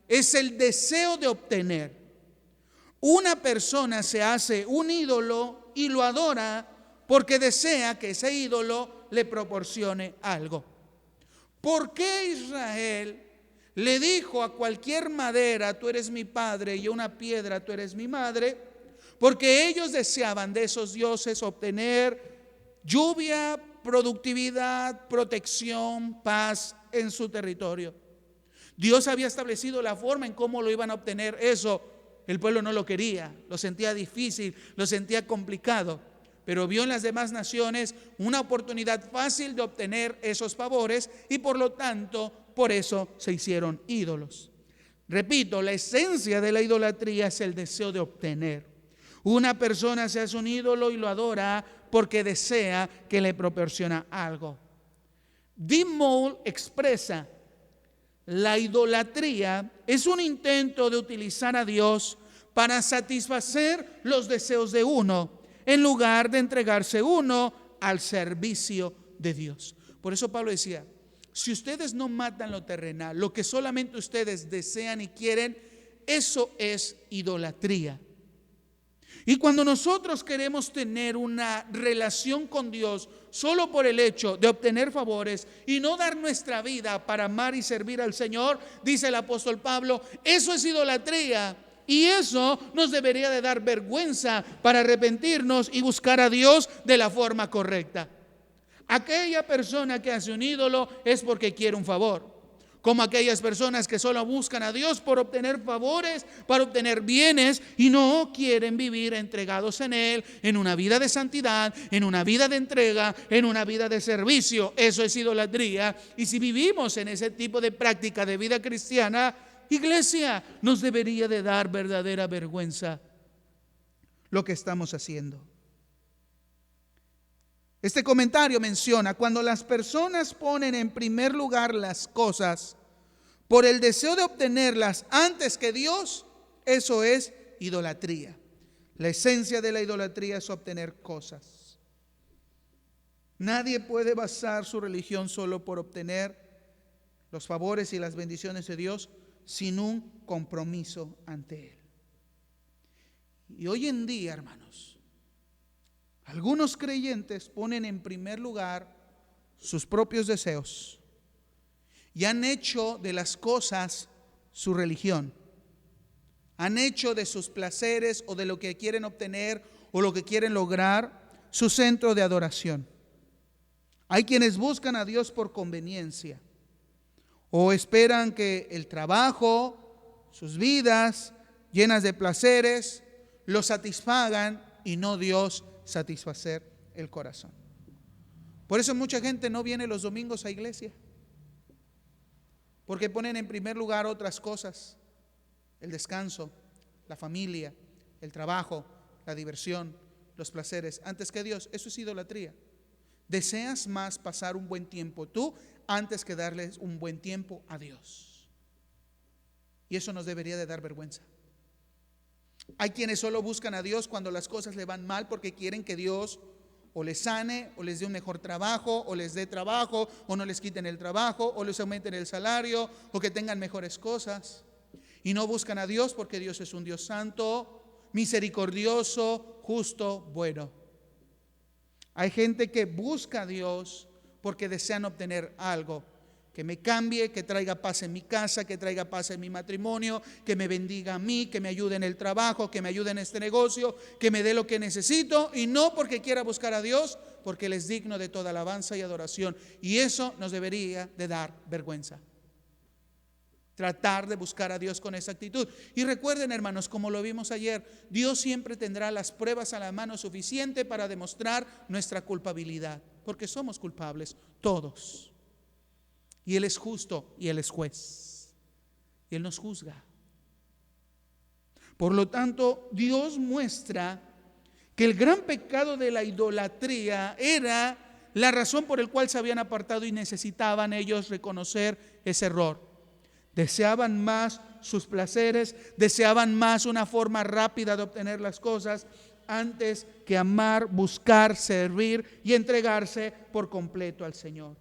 es el deseo de obtener. Una persona se hace un ídolo y lo adora porque desea que ese ídolo le proporcione algo. ¿Por qué Israel le dijo a cualquier madera, tú eres mi padre, y a una piedra, tú eres mi madre? Porque ellos deseaban de esos dioses obtener lluvia, productividad, protección, paz en su territorio. Dios había establecido la forma en cómo lo iban a obtener eso. El pueblo no lo quería, lo sentía difícil, lo sentía complicado. pero vio en las demás naciones una oportunidad fácil de obtener esos favores y por lo tanto, por eso se hicieron ídolos. Repito, la esencia de la idolatría es el deseo de obtener. Una persona se hace un ídolo y lo adora porque desea que le proporciona algo. D. Moule expresa: la idolatría es un intento de utilizar a Dios para satisfacer los deseos de uno, en lugar de entregarse uno al servicio de Dios. Por eso Pablo decía: si ustedes no matan lo terrenal, lo que solamente ustedes desean y quieren, eso es idolatría. Y cuando nosotros queremos tener una relación con Dios solo por el hecho de obtener favores y no dar nuestra vida para amar y servir al Señor, dice el apóstol Pablo, eso es idolatría. Y eso nos debería de dar vergüenza para arrepentirnos y buscar a Dios de la forma correcta. Aquella persona que hace un ídolo es porque quiere un favor, como aquellas personas que solo buscan a Dios por obtener favores, para obtener bienes y no quieren vivir entregados en Él, en una vida de santidad, en una vida de entrega, en una vida de servicio. Eso es idolatría. Y si vivimos en ese tipo de práctica de vida cristiana, iglesia, nos debería de dar verdadera vergüenza lo que estamos haciendo. Este comentario menciona: cuando las personas ponen en primer lugar las cosas por el deseo de obtenerlas antes que Dios, eso es idolatría. La esencia de la idolatría es obtener cosas. Nadie puede basar su religión solo por obtener los favores y las bendiciones de Dios sin un compromiso ante Él. Y hoy en día, hermanos, algunos creyentes ponen en primer lugar sus propios deseos y han hecho de las cosas su religión. Han hecho de sus placeres o de lo que quieren obtener o lo que quieren lograr su centro de adoración. Hay quienes buscan a Dios por conveniencia o esperan que el trabajo, sus vidas llenas de placeres, los satisfagan y no Dios satisfacer el corazón. Por eso mucha gente no viene los domingos a iglesia, porque ponen en primer lugar otras cosas: el descanso, la familia, el trabajo, la diversión, los placeres, antes que Dios. Eso es idolatría. Deseas más pasar un buen tiempo tú antes que darles un buen tiempo a Dios. Y eso nos debería de dar vergüenza. Hay quienes solo buscan a Dios cuando las cosas le van mal porque quieren que Dios o les sane, o les dé un mejor trabajo, o les dé trabajo, o no les quiten el trabajo, o les aumenten el salario, o que tengan mejores cosas. Y no buscan a Dios porque Dios es un Dios santo, misericordioso, justo, bueno. Hay gente que busca a Dios porque desean obtener algo: que me cambie, que traiga paz en mi casa, que traiga paz en mi matrimonio, que me bendiga a mí, que me ayude en el trabajo, que me ayude en este negocio, que me dé lo que necesito, y no porque quiera buscar a Dios, porque Él es digno de toda alabanza y adoración. Y eso nos debería de dar vergüenza. Tratar de buscar a Dios con esa actitud. Y recuerden, hermanos, como lo vimos ayer, Dios siempre tendrá las pruebas a la mano suficiente para demostrar nuestra culpabilidad, porque somos culpables todos. Y Él es justo y Él es juez. Y Él nos juzga. Por lo tanto, Dios muestra que el gran pecado de la idolatría era la razón por la cual se habían apartado y necesitaban ellos reconocer ese error. Deseaban más sus placeres, deseaban más una forma rápida de obtener las cosas antes que amar, buscar, servir y entregarse por completo al Señor.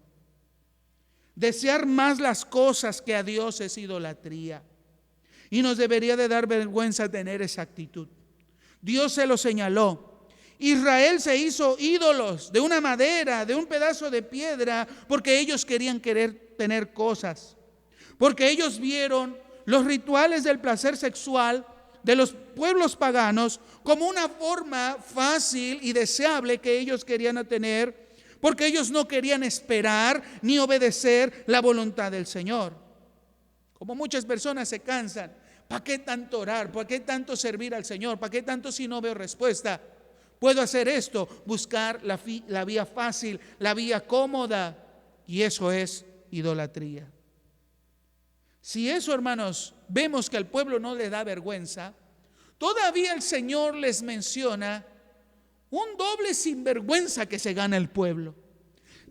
Desear más las cosas que a Dios es idolatría. Y nos debería de dar vergüenza tener esa actitud. Dios se lo señaló. Israel se hizo ídolos de una madera, de un pedazo de piedra, porque ellos querían tener cosas. Porque ellos vieron los rituales del placer sexual de los pueblos paganos como una forma fácil y deseable que ellos querían tener, porque ellos no querían esperar ni obedecer la voluntad del Señor. Como muchas personas se cansan: ¿para qué tanto orar? ¿Para qué tanto servir al Señor? ¿Para qué tanto si no veo respuesta? Puedo hacer esto, buscar la vía fácil, la vía cómoda. Y eso es idolatría. Si eso, hermanos, vemos que al pueblo no le da vergüenza, todavía el Señor les menciona un doble sinvergüenza que se gana el pueblo.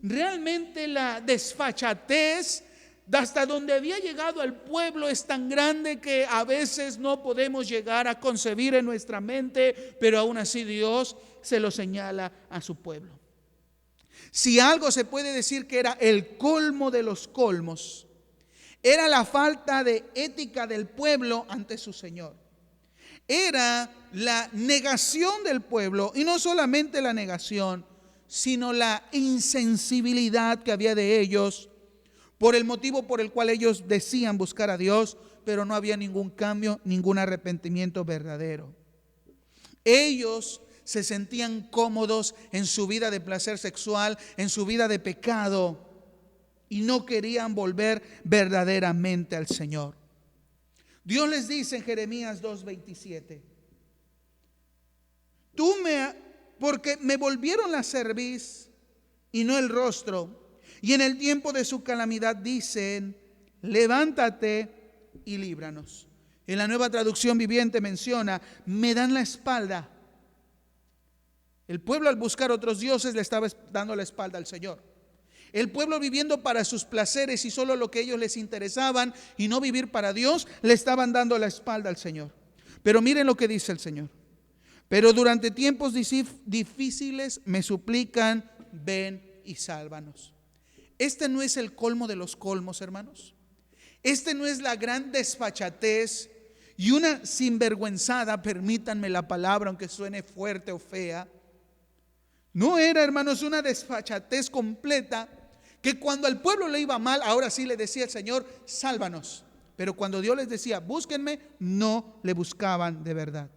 Realmente la desfachatez hasta donde había llegado el pueblo es tan grande que a veces no podemos llegar a concebir en nuestra mente, pero aún así Dios se lo señala a su pueblo. Si algo se puede decir que era el colmo de los colmos, era la falta de ética del pueblo ante su Señor. Era la negación del pueblo, y no solamente la negación, sino la insensibilidad que había de ellos por el motivo por el cual ellos decían buscar a Dios, pero no había ningún cambio, ningún arrepentimiento verdadero. Ellos se sentían cómodos en su vida de placer sexual, en su vida de pecado, y no querían volver verdaderamente al Señor. Dios les dice en Jeremías 2:27, porque me volvieron la cerviz y no el rostro, y en el tiempo de su calamidad dicen, levántate y líbranos. En la Nueva Traducción Viviente menciona, me dan la espalda. El pueblo al buscar otros dioses le estaba dando la espalda al Señor. El pueblo viviendo para sus placeres y solo lo que a ellos les interesaban y no vivir para Dios, le estaban dando la espalda al Señor. Pero miren lo que dice el Señor. Pero durante tiempos difíciles me suplican, ven y sálvanos. Este no es el colmo de los colmos, hermanos. Este no es la gran desfachatez y una sinvergüenzada, permítanme la palabra aunque suene fuerte o fea. No era, hermanos, una desfachatez completa, que cuando al pueblo le iba mal, ahora sí le decía el Señor, sálvanos. Pero cuando Dios les decía, búsquenme, no le buscaban de verdad.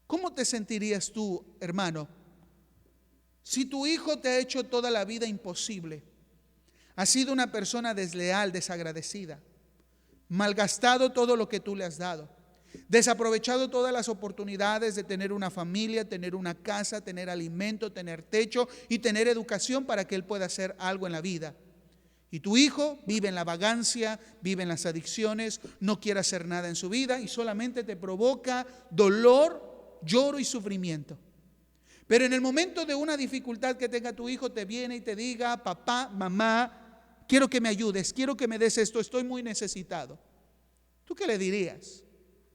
¿Cómo te sentirías tú, hermano, si tu hijo te ha hecho toda la vida imposible? Ha sido una persona desleal, desagradecida, malgastado todo lo que tú le has dado, desaprovechado todas las oportunidades de tener una familia, tener una casa, tener alimento, tener techo y tener educación para que él pueda hacer algo en la vida. Y tu hijo vive en la vagancia, vive en las adicciones, no quiere hacer nada en su vida y solamente te provoca dolor, lloro y sufrimiento. Pero en el momento de una dificultad que tenga tu hijo, te viene y te diga, papá, mamá, quiero que me ayudes, quiero que me des esto, estoy muy necesitado. ¿Tú qué le dirías?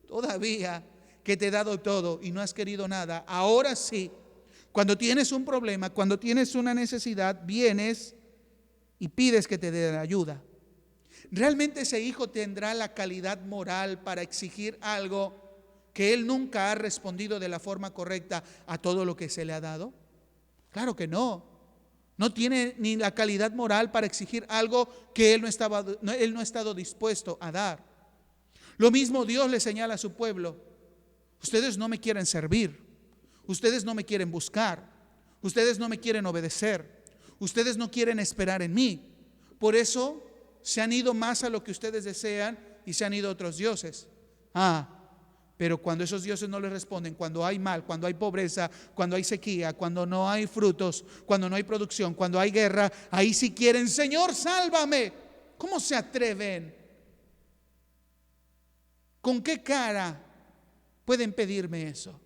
Todavía que te he dado todo y no has querido nada, ahora sí, cuando tienes un problema, cuando tienes una necesidad, vienes y pides que te den ayuda. ¿Realmente ese hijo tendrá la calidad moral para exigir algo que él nunca ha respondido de la forma correcta a todo lo que se le ha dado? Claro que no. No tiene ni la calidad moral para exigir algo que él no ha estado dispuesto a dar. Lo mismo Dios le señala a su pueblo: ustedes no me quieren servir, ustedes no me quieren buscar, ustedes no me quieren obedecer, ustedes no quieren esperar en mí. Por eso se han ido más a lo que ustedes desean y se han ido a otros dioses. Pero cuando esos dioses no les responden, cuando hay mal, cuando hay pobreza, cuando hay sequía, cuando no hay frutos, cuando no hay producción, cuando hay guerra, ahí sí quieren, Señor, sálvame. ¿Cómo se atreven? ¿Con qué cara pueden pedirme eso?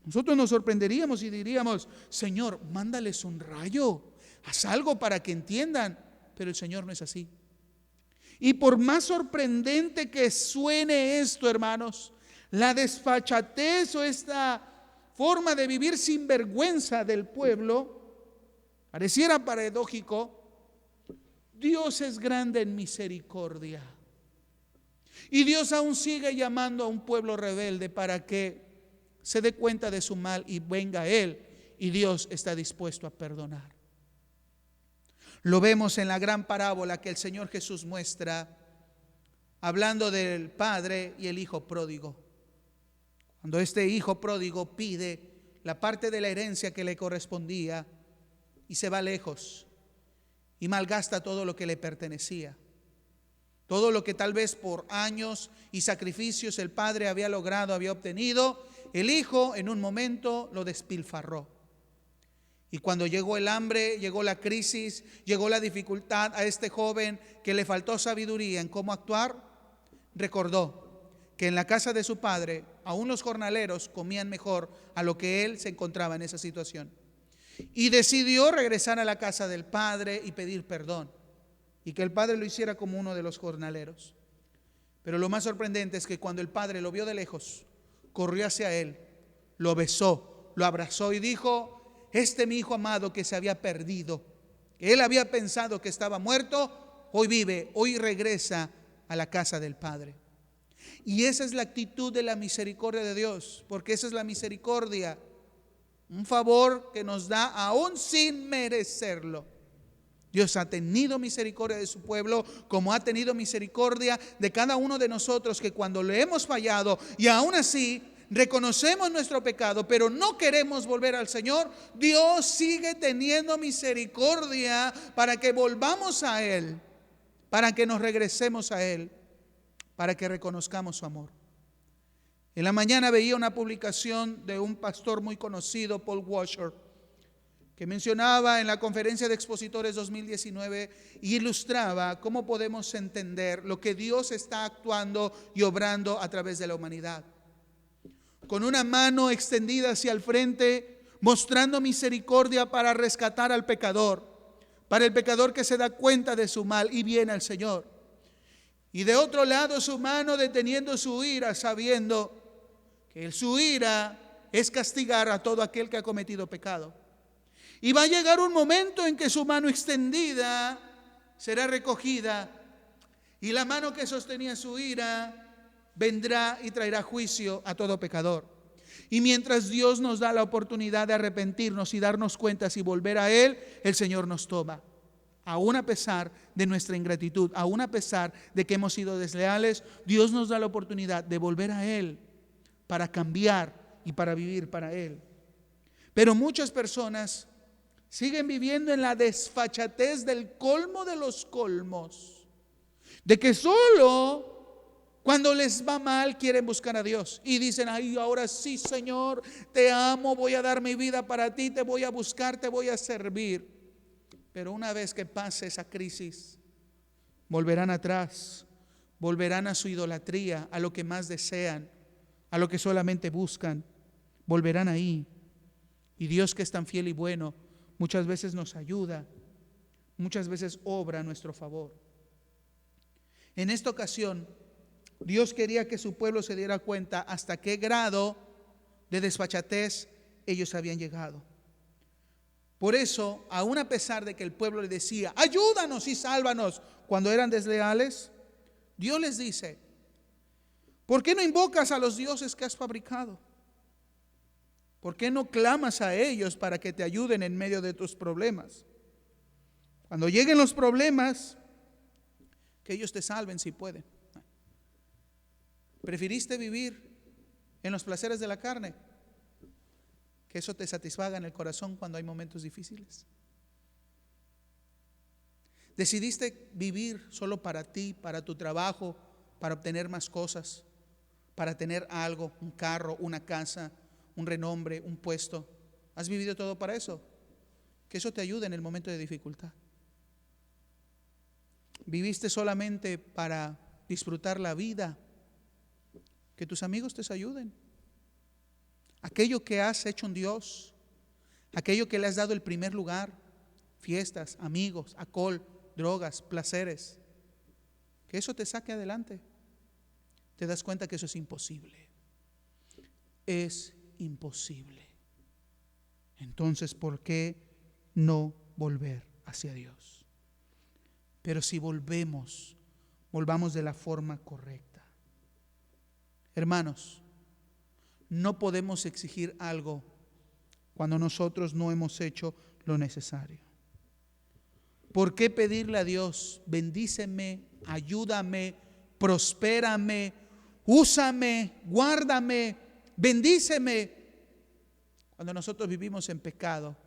Nosotros nos sorprenderíamos y diríamos, Señor, mándales un rayo, haz algo para que entiendan. Pero el Señor no es así. Y por más sorprendente que suene esto, hermanos, la desfachatez o esta forma de vivir sin vergüenza del pueblo, pareciera paradójico. Dios es grande en misericordia. Y Dios aún sigue llamando a un pueblo rebelde para que se dé cuenta de su mal y venga a Él. Y Dios está dispuesto a perdonar. Lo vemos en la gran parábola que el Señor Jesús muestra, hablando del padre y el hijo pródigo. Cuando este hijo pródigo pide la parte de la herencia que le correspondía y se va lejos y malgasta todo lo que le pertenecía. Todo lo que tal vez por años y sacrificios el padre había logrado, había obtenido, el hijo en un momento lo despilfarró. Y cuando llegó el hambre, llegó la crisis, llegó la dificultad a este joven que le faltó sabiduría en cómo actuar, recordó que en la casa de su padre aún los jornaleros comían mejor a lo que él se encontraba en esa situación. Y decidió regresar a la casa del padre y pedir perdón, y que el padre lo hiciera como uno de los jornaleros. Pero lo más sorprendente es que cuando el padre lo vio de lejos, corrió hacia él, lo besó, lo abrazó y dijo: este mi hijo amado que se había perdido, que él había pensado que estaba muerto, hoy vive, hoy regresa a la casa del Padre. Y esa es la actitud de la misericordia de Dios, porque esa es la misericordia, un favor que nos da aún sin merecerlo. Dios ha tenido misericordia de su pueblo, como ha tenido misericordia de cada uno de nosotros, que cuando le hemos fallado y aún así reconocemos nuestro pecado, pero no queremos volver al Señor, Dios sigue teniendo misericordia para que volvamos a Él, para que nos regresemos a Él, para que reconozcamos su amor. En la mañana veía una publicación de un pastor muy conocido, Paul Washer, que mencionaba en la conferencia de expositores 2019 y ilustraba cómo podemos entender lo que Dios está actuando y obrando a través de la humanidad. Con una mano extendida hacia el frente, mostrando misericordia para rescatar al pecador, para el pecador que se da cuenta de su mal y viene al Señor. Y de otro lado su mano deteniendo su ira, sabiendo que su ira es castigar a todo aquel que ha cometido pecado. Y va a llegar un momento en que su mano extendida será recogida y la mano que sostenía su ira vendrá y traerá juicio a todo pecador. Y mientras Dios nos da la oportunidad de arrepentirnos y darnos cuentas y volver a Él, el Señor nos toma. Aún a pesar de nuestra ingratitud, aún a pesar de que hemos sido desleales, Dios nos da la oportunidad de volver a Él para cambiar y para vivir para Él. Pero muchas personas siguen viviendo en la desfachatez del colmo de los colmos, de que solo cuando les va mal quieren buscar a Dios y dicen: ay, ahora sí, Señor, te amo, voy a dar mi vida para ti, te voy a buscar, te voy a servir. Pero una vez que pase esa crisis, volverán atrás, volverán a su idolatría, a lo que más desean, a lo que solamente buscan, volverán ahí. Y Dios, que es tan fiel y bueno, muchas veces nos ayuda, muchas veces obra a nuestro favor. En esta ocasión, Dios quería que su pueblo se diera cuenta hasta qué grado de desfachatez ellos habían llegado. Por eso, aun a pesar de que el pueblo le decía: ayúdanos y sálvanos, cuando eran desleales, Dios les dice: ¿por qué no invocas a los dioses que has fabricado? ¿Por qué no clamas a ellos para que te ayuden en medio de tus problemas? Cuando lleguen los problemas, que ellos te salven si pueden. ¿Preferiste vivir en los placeres de la carne? Que eso te satisfaga en el corazón cuando hay momentos difíciles. ¿Decidiste vivir solo para ti, para tu trabajo, para obtener más cosas, para tener algo, un carro, una casa, un renombre, un puesto? ¿Has vivido todo para eso? Que eso te ayude en el momento de dificultad. ¿Viviste solamente para disfrutar la vida? Que tus amigos te ayuden. Aquello que has hecho un Dios, aquello que le has dado el primer lugar, fiestas, amigos, alcohol, drogas, placeres, que eso te saque adelante. Te das cuenta que eso es imposible. Es imposible. Entonces, ¿por qué no volver hacia Dios? Pero si volvamos de la forma correcta. Hermanos, no podemos exigir algo cuando nosotros no hemos hecho lo necesario. ¿Por qué pedirle a Dios: bendíceme, ayúdame, prospérame, úsame, guárdame, bendíceme, cuando nosotros vivimos en pecado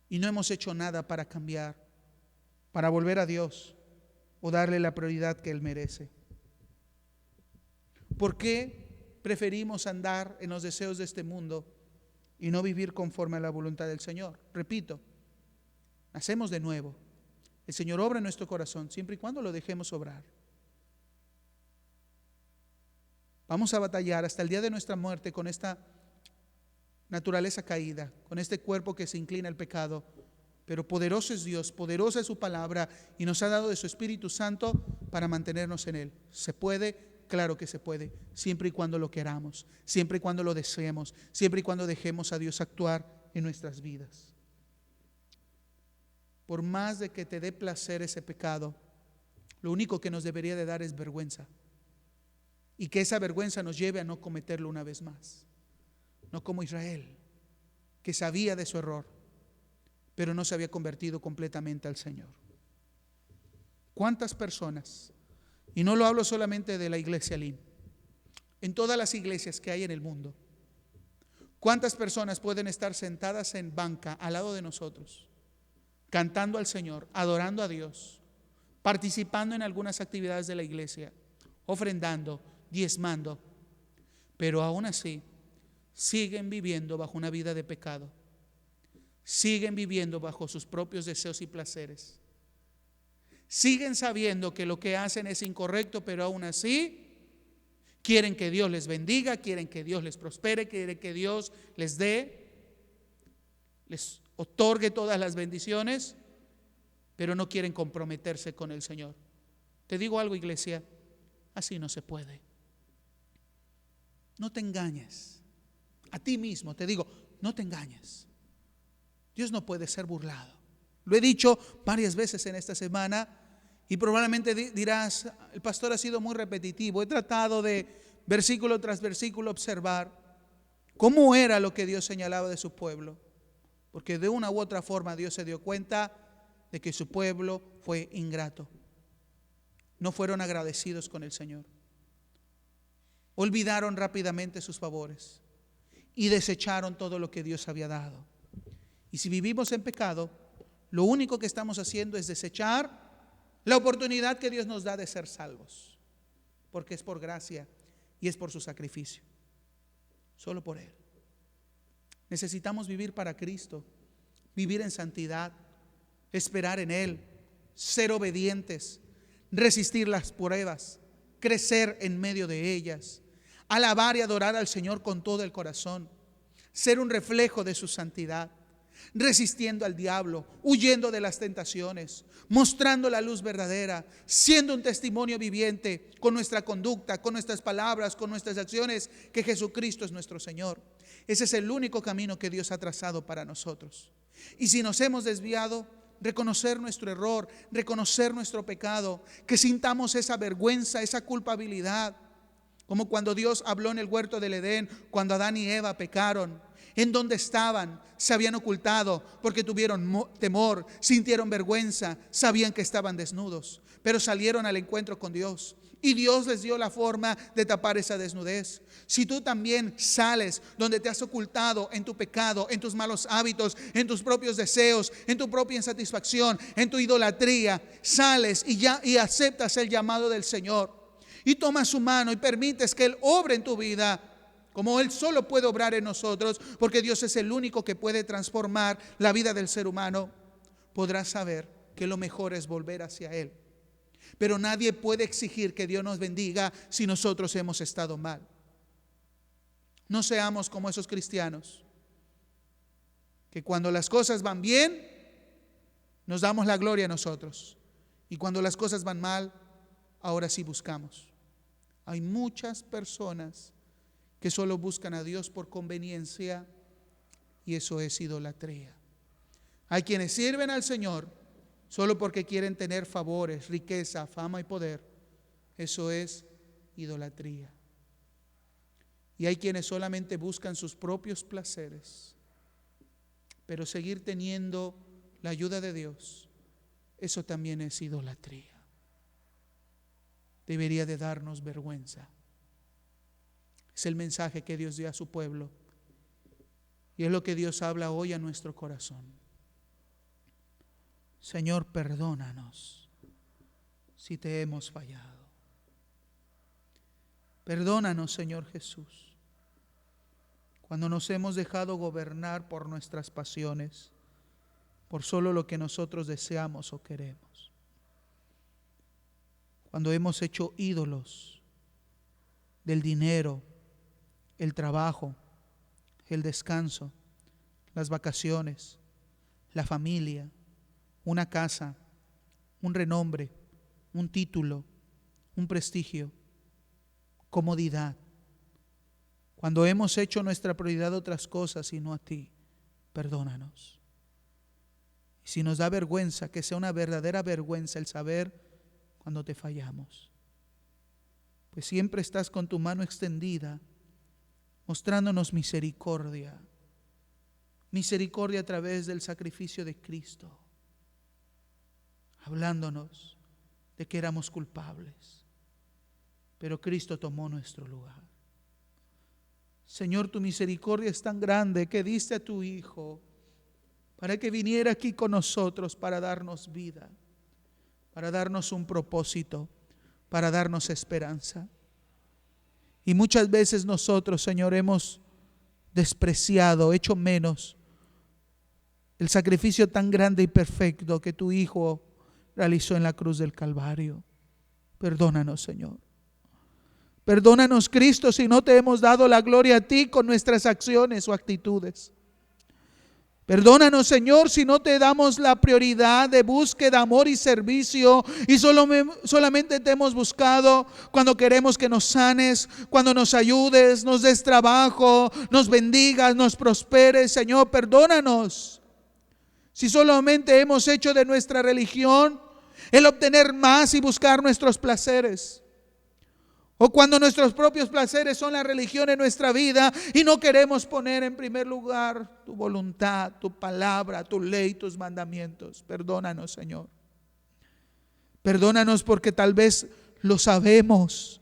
y no hemos hecho nada para cambiar, para volver a Dios o darle la prioridad que Él merece? ¿Por qué preferimos andar en los deseos de este mundo y no vivir conforme a la voluntad del Señor. Repito, nacemos de nuevo. El Señor obra en nuestro corazón siempre y cuando lo dejemos obrar. Vamos a batallar hasta el día de nuestra muerte con esta naturaleza caída, con este cuerpo que se inclina al pecado. Pero poderoso es Dios, poderosa es su palabra, y nos ha dado de su Espíritu Santo para mantenernos en Él. ¿Se puede? Claro que se puede, siempre y cuando lo queramos, siempre y cuando lo deseemos, siempre y cuando dejemos a Dios actuar en nuestras vidas. Por más de que te dé placer ese pecado, lo único que nos debería de dar es vergüenza, y que esa vergüenza nos lleve a no cometerlo una vez más. No como Israel, que sabía de su error, pero no se había convertido completamente al Señor. ¿Cuántas personas? Y no lo hablo solamente de la iglesia LIM, en todas las iglesias que hay en el mundo. ¿Cuántas personas pueden estar sentadas en banca al lado de nosotros, cantando al Señor, adorando a Dios, participando en algunas actividades de la iglesia, ofrendando, diezmando, pero aún así siguen viviendo bajo una vida de pecado? Siguen viviendo bajo sus propios deseos y placeres. Siguen sabiendo que lo que hacen es incorrecto, pero aún así quieren que Dios les bendiga, quieren que Dios les prospere, quieren que Dios les dé, les otorgue todas las bendiciones, pero no quieren comprometerse con el Señor. Te digo algo, iglesia, así no se puede. No te engañes. A ti mismo te digo, no te engañes. Dios no puede ser burlado. Lo he dicho varias veces en esta semana y probablemente dirás, el pastor ha sido muy repetitivo. He tratado de versículo tras versículo observar cómo era lo que Dios señalaba de su pueblo, porque de una u otra forma Dios se dio cuenta de que su pueblo fue ingrato. No fueron agradecidos con el Señor. Olvidaron rápidamente sus favores y desecharon todo lo que Dios había dado. Y si vivimos en pecado, lo único que estamos haciendo es desechar la oportunidad que Dios nos da de ser salvos, porque es por gracia y es por su sacrificio, solo por Él. Necesitamos vivir para Cristo, vivir en santidad, esperar en Él, ser obedientes, resistir las pruebas, crecer en medio de ellas, alabar y adorar al Señor con todo el corazón, ser un reflejo de su santidad, resistiendo al diablo, huyendo de las tentaciones, mostrando la luz verdadera, siendo un testimonio viviente con nuestra conducta, con nuestras palabras, con nuestras acciones, que Jesucristo es nuestro Señor. Ese es el único camino que Dios ha trazado para nosotros. Y si nos hemos desviado, reconocer nuestro error, reconocer nuestro pecado, que sintamos esa vergüenza, esa culpabilidad, como cuando Dios habló en el huerto del Edén, cuando Adán y Eva pecaron. ¿En dónde estaban? Se habían ocultado porque tuvieron temor, sintieron vergüenza, sabían que estaban desnudos, pero salieron al encuentro con Dios y Dios les dio la forma de tapar esa desnudez. Si tú también sales donde te has ocultado en tu pecado, en tus malos hábitos, en tus propios deseos, en tu propia insatisfacción, en tu idolatría, sales y aceptas el llamado del Señor y tomas su mano y permites que Él obre en tu vida, como Él solo puede obrar en nosotros, porque Dios es el único que puede transformar la vida del ser humano, podrás saber que lo mejor es volver hacia Él. Pero nadie puede exigir que Dios nos bendiga si nosotros hemos estado mal. No seamos como esos cristianos que cuando las cosas van bien nos damos la gloria a nosotros, y cuando las cosas van mal, ahora sí buscamos. Hay muchas personas que solo buscan a Dios por conveniencia, y eso es idolatría. Hay quienes sirven al Señor solo porque quieren tener favores, riqueza, fama y poder. Eso es idolatría. Y hay quienes solamente buscan sus propios placeres, pero seguir teniendo la ayuda de Dios, eso también es idolatría. Debería de darnos vergüenza. Es el mensaje que Dios dio a su pueblo, y es lo que Dios habla hoy a nuestro corazón. Señor, perdónanos si te hemos fallado. Perdónanos, Señor Jesús, cuando nos hemos dejado gobernar por nuestras pasiones, por solo lo que nosotros deseamos o queremos. Cuando hemos hecho ídolos del dinero, el trabajo, el descanso, las vacaciones, la familia, una casa, un renombre, un título, un prestigio, comodidad. Cuando hemos hecho nuestra prioridad otras cosas y no a ti, perdónanos. Y si nos da vergüenza, que sea una verdadera vergüenza el saber cuando te fallamos. Pues siempre estás con tu mano extendida, mostrándonos misericordia. Misericordia a través del sacrificio de Cristo, hablándonos de que éramos culpables, pero Cristo tomó nuestro lugar. Señor, tu misericordia es tan grande que diste a tu Hijo para que viniera aquí con nosotros para darnos vida, para darnos un propósito, para darnos esperanza. Y muchas veces nosotros, Señor, hemos despreciado, hecho menos el sacrificio tan grande y perfecto que tu Hijo realizó en la cruz del Calvario. Perdónanos, Señor. Perdónanos, Cristo, si no te hemos dado la gloria a ti con nuestras acciones o actitudes. Perdónanos, Señor, si no te damos la prioridad de búsqueda, amor y servicio y solamente te hemos buscado cuando queremos que nos sanes, cuando nos ayudes, nos des trabajo, nos bendigas, nos prosperes. Señor, perdónanos si solamente hemos hecho de nuestra religión el obtener más y buscar nuestros placeres. O cuando nuestros propios placeres son la religión en nuestra vida y no queremos poner en primer lugar tu voluntad, tu palabra, tu ley, tus mandamientos. Perdónanos, Señor. Perdónanos porque tal vez lo sabemos,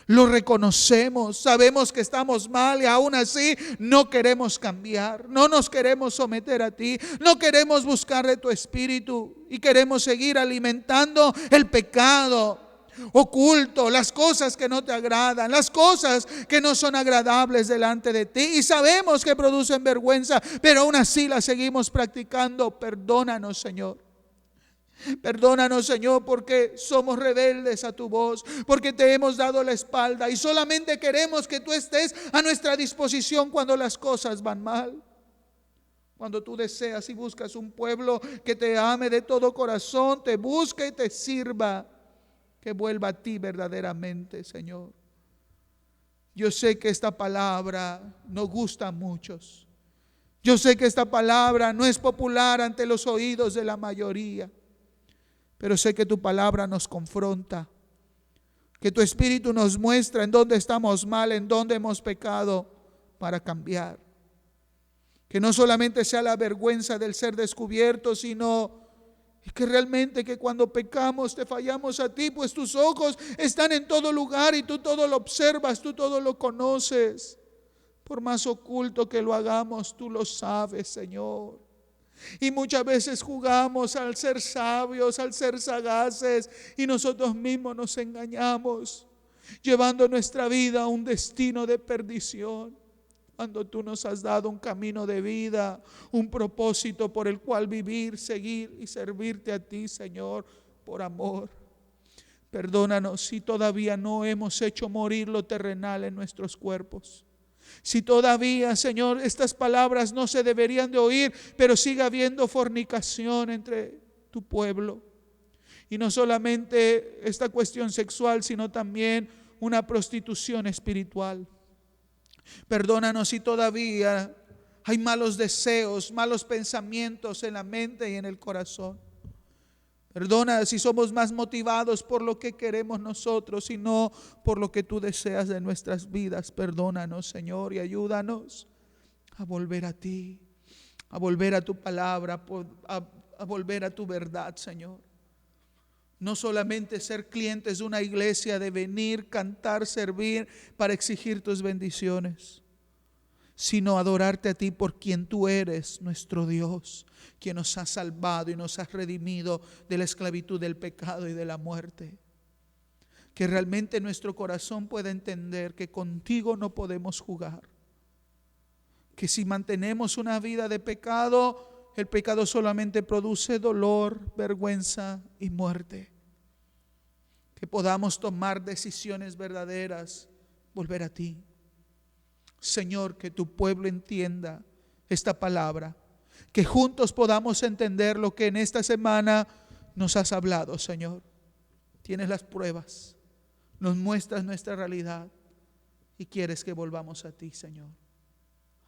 lo reconocemos, sabemos que estamos mal y aún así no queremos cambiar, no nos queremos someter a ti, no queremos buscar de tu espíritu y queremos seguir alimentando el pecado oculto, las cosas que no te agradan, las cosas que no son agradables delante de ti y sabemos que producen vergüenza, pero aún así las seguimos practicando. Perdónanos, Señor. Perdónanos, Señor, porque somos rebeldes a tu voz, porque te hemos dado la espalda y solamente queremos que tú estés a nuestra disposición cuando las cosas van mal. Cuando tú deseas y buscas un pueblo que te ame de todo corazón, te busque y te sirva, que vuelva a ti verdaderamente, Señor. Yo sé que esta palabra no gusta a muchos. Yo sé que esta palabra no es popular ante los oídos de la mayoría. Pero sé que tu palabra nos confronta, que tu Espíritu nos muestra en dónde estamos mal, en dónde hemos pecado para cambiar. Que no solamente sea la vergüenza del ser descubierto, sino que realmente que cuando pecamos te fallamos a ti, pues tus ojos están en todo lugar y tú todo lo observas, tú todo lo conoces. Por más oculto que lo hagamos, tú lo sabes, Señor. Y muchas veces jugamos al ser sabios, al ser sagaces y nosotros mismos nos engañamos, llevando nuestra vida a un destino de perdición, cuando tú nos has dado un camino de vida, un propósito por el cual vivir, seguir y servirte a ti, Señor, por amor. Perdónanos si todavía no hemos hecho morir lo terrenal en nuestros cuerpos. Si todavía, Señor, estas palabras no se deberían de oír, pero sigue habiendo fornicación entre tu pueblo. Y no solamente esta cuestión sexual, sino también una prostitución espiritual. Perdónanos si todavía hay malos deseos, malos pensamientos en la mente y en el corazón. Perdona si somos más motivados por lo que queremos nosotros y no por lo que tú deseas de nuestras vidas. Perdónanos, Señor, y ayúdanos a volver a ti, a volver a tu palabra, a volver a tu verdad, Señor. No solamente ser clientes de una iglesia, de venir, cantar, servir para exigir tus bendiciones, sino adorarte a ti por quien tú eres, nuestro Dios, quien nos ha salvado y nos ha redimido de la esclavitud del pecado y de la muerte. que realmente nuestro corazón pueda entender que contigo no podemos jugar. Que si mantenemos una vida de pecado, el pecado solamente produce dolor, vergüenza y muerte. Que podamos tomar decisiones verdaderas, volver a ti. Señor, que tu pueblo entienda esta palabra. Que juntos podamos entender lo que en esta semana nos has hablado, Señor. Tienes las pruebas, nos muestras nuestra realidad y quieres que volvamos a ti, Señor.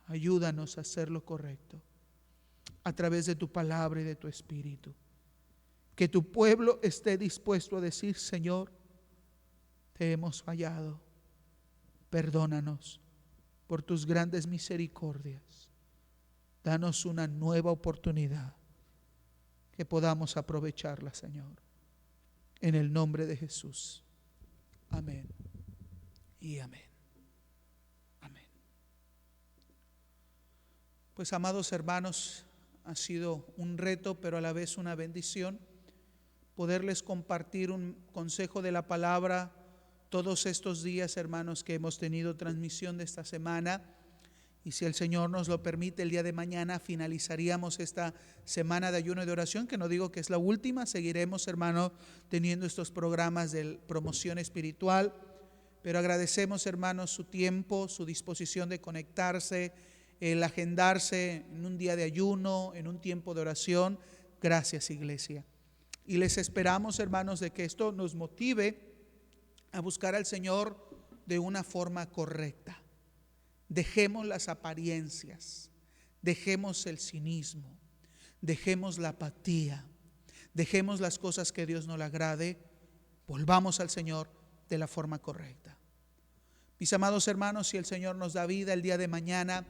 Ayúdanos a hacer lo correcto a través de tu palabra y de tu espíritu. Que tu pueblo esté dispuesto a decir: Señor, te hemos fallado. Perdónanos por tus grandes misericordias. Danos una nueva oportunidad que podamos aprovecharla, Señor. En el nombre de Jesús. Amén y amén. Amén. Pues, amados hermanos, ha sido un reto, pero a la vez una bendición poderles compartir un consejo de la palabra todos estos días, hermanos, que hemos tenido transmisión de esta semana. Y si el Señor nos lo permite, el día de mañana finalizaríamos esta semana de ayuno y de oración, que no digo que es la última. Seguiremos, hermano, teniendo estos programas de promoción espiritual, pero agradecemos, hermanos, su tiempo, su disposición de conectarse, el agendarse en un día de ayuno, en un tiempo de oración. Gracias, iglesia. Y les esperamos, hermanos, de que esto nos motive a buscar al Señor de una forma correcta. Dejemos las apariencias, dejemos el cinismo, dejemos la apatía, dejemos las cosas que Dios no le agrade, volvamos al Señor de la forma correcta. Mis amados hermanos, si el Señor nos da vida, el día de mañana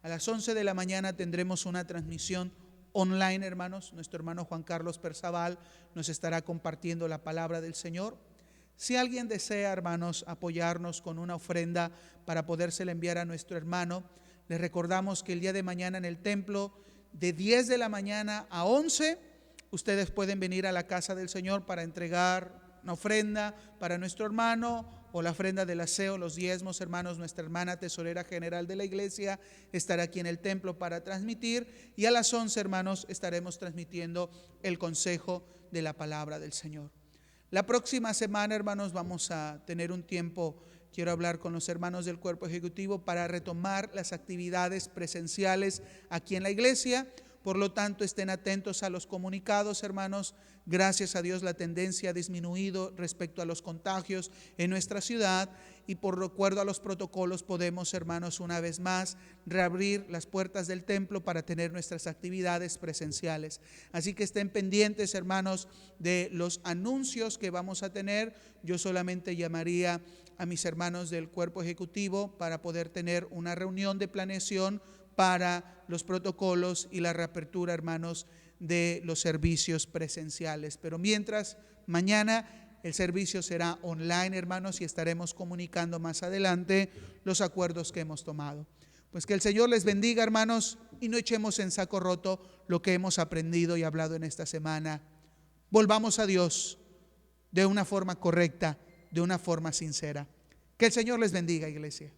a las 11 de la mañana tendremos una transmisión online, hermanos. Nuestro hermano Juan Carlos Perzaval nos estará compartiendo la palabra del Señor. Si alguien desea, hermanos, apoyarnos con una ofrenda para podérsela enviar a nuestro hermano, les recordamos que el día de mañana en el templo, de 10 de la mañana a 11, ustedes pueden venir a la casa del Señor para entregar una ofrenda para nuestro hermano, o la ofrenda del aseo, los diezmos, hermanos. Nuestra hermana tesorera general de la iglesia estará aquí en el templo para transmitir, y a las 11, hermanos, estaremos transmitiendo el consejo de la palabra del Señor. La próxima semana, hermanos, vamos a tener un tiempo, quiero hablar con los hermanos del cuerpo ejecutivo para retomar las actividades presenciales aquí en la iglesia. Por lo tanto, estén atentos a los comunicados, hermanos. Gracias a Dios la tendencia ha disminuido respecto a los contagios en nuestra ciudad, y por recuerdo a los protocolos podemos, hermanos, una vez más reabrir las puertas del templo para tener nuestras actividades presenciales. Así que estén pendientes, hermanos, de los anuncios que vamos a tener. Yo solamente llamaría a mis hermanos del cuerpo ejecutivo para poder tener una reunión de planeación para los protocolos y la reapertura, hermanos, de los servicios presenciales. Pero mientras, mañana el servicio será online, hermanos, y estaremos comunicando más adelante los acuerdos que hemos tomado. Pues que el Señor les bendiga, hermanos, y no echemos en saco roto lo que hemos aprendido y hablado en esta semana. Volvamos a Dios de una forma correcta, de una forma sincera. Que el Señor les bendiga, iglesia.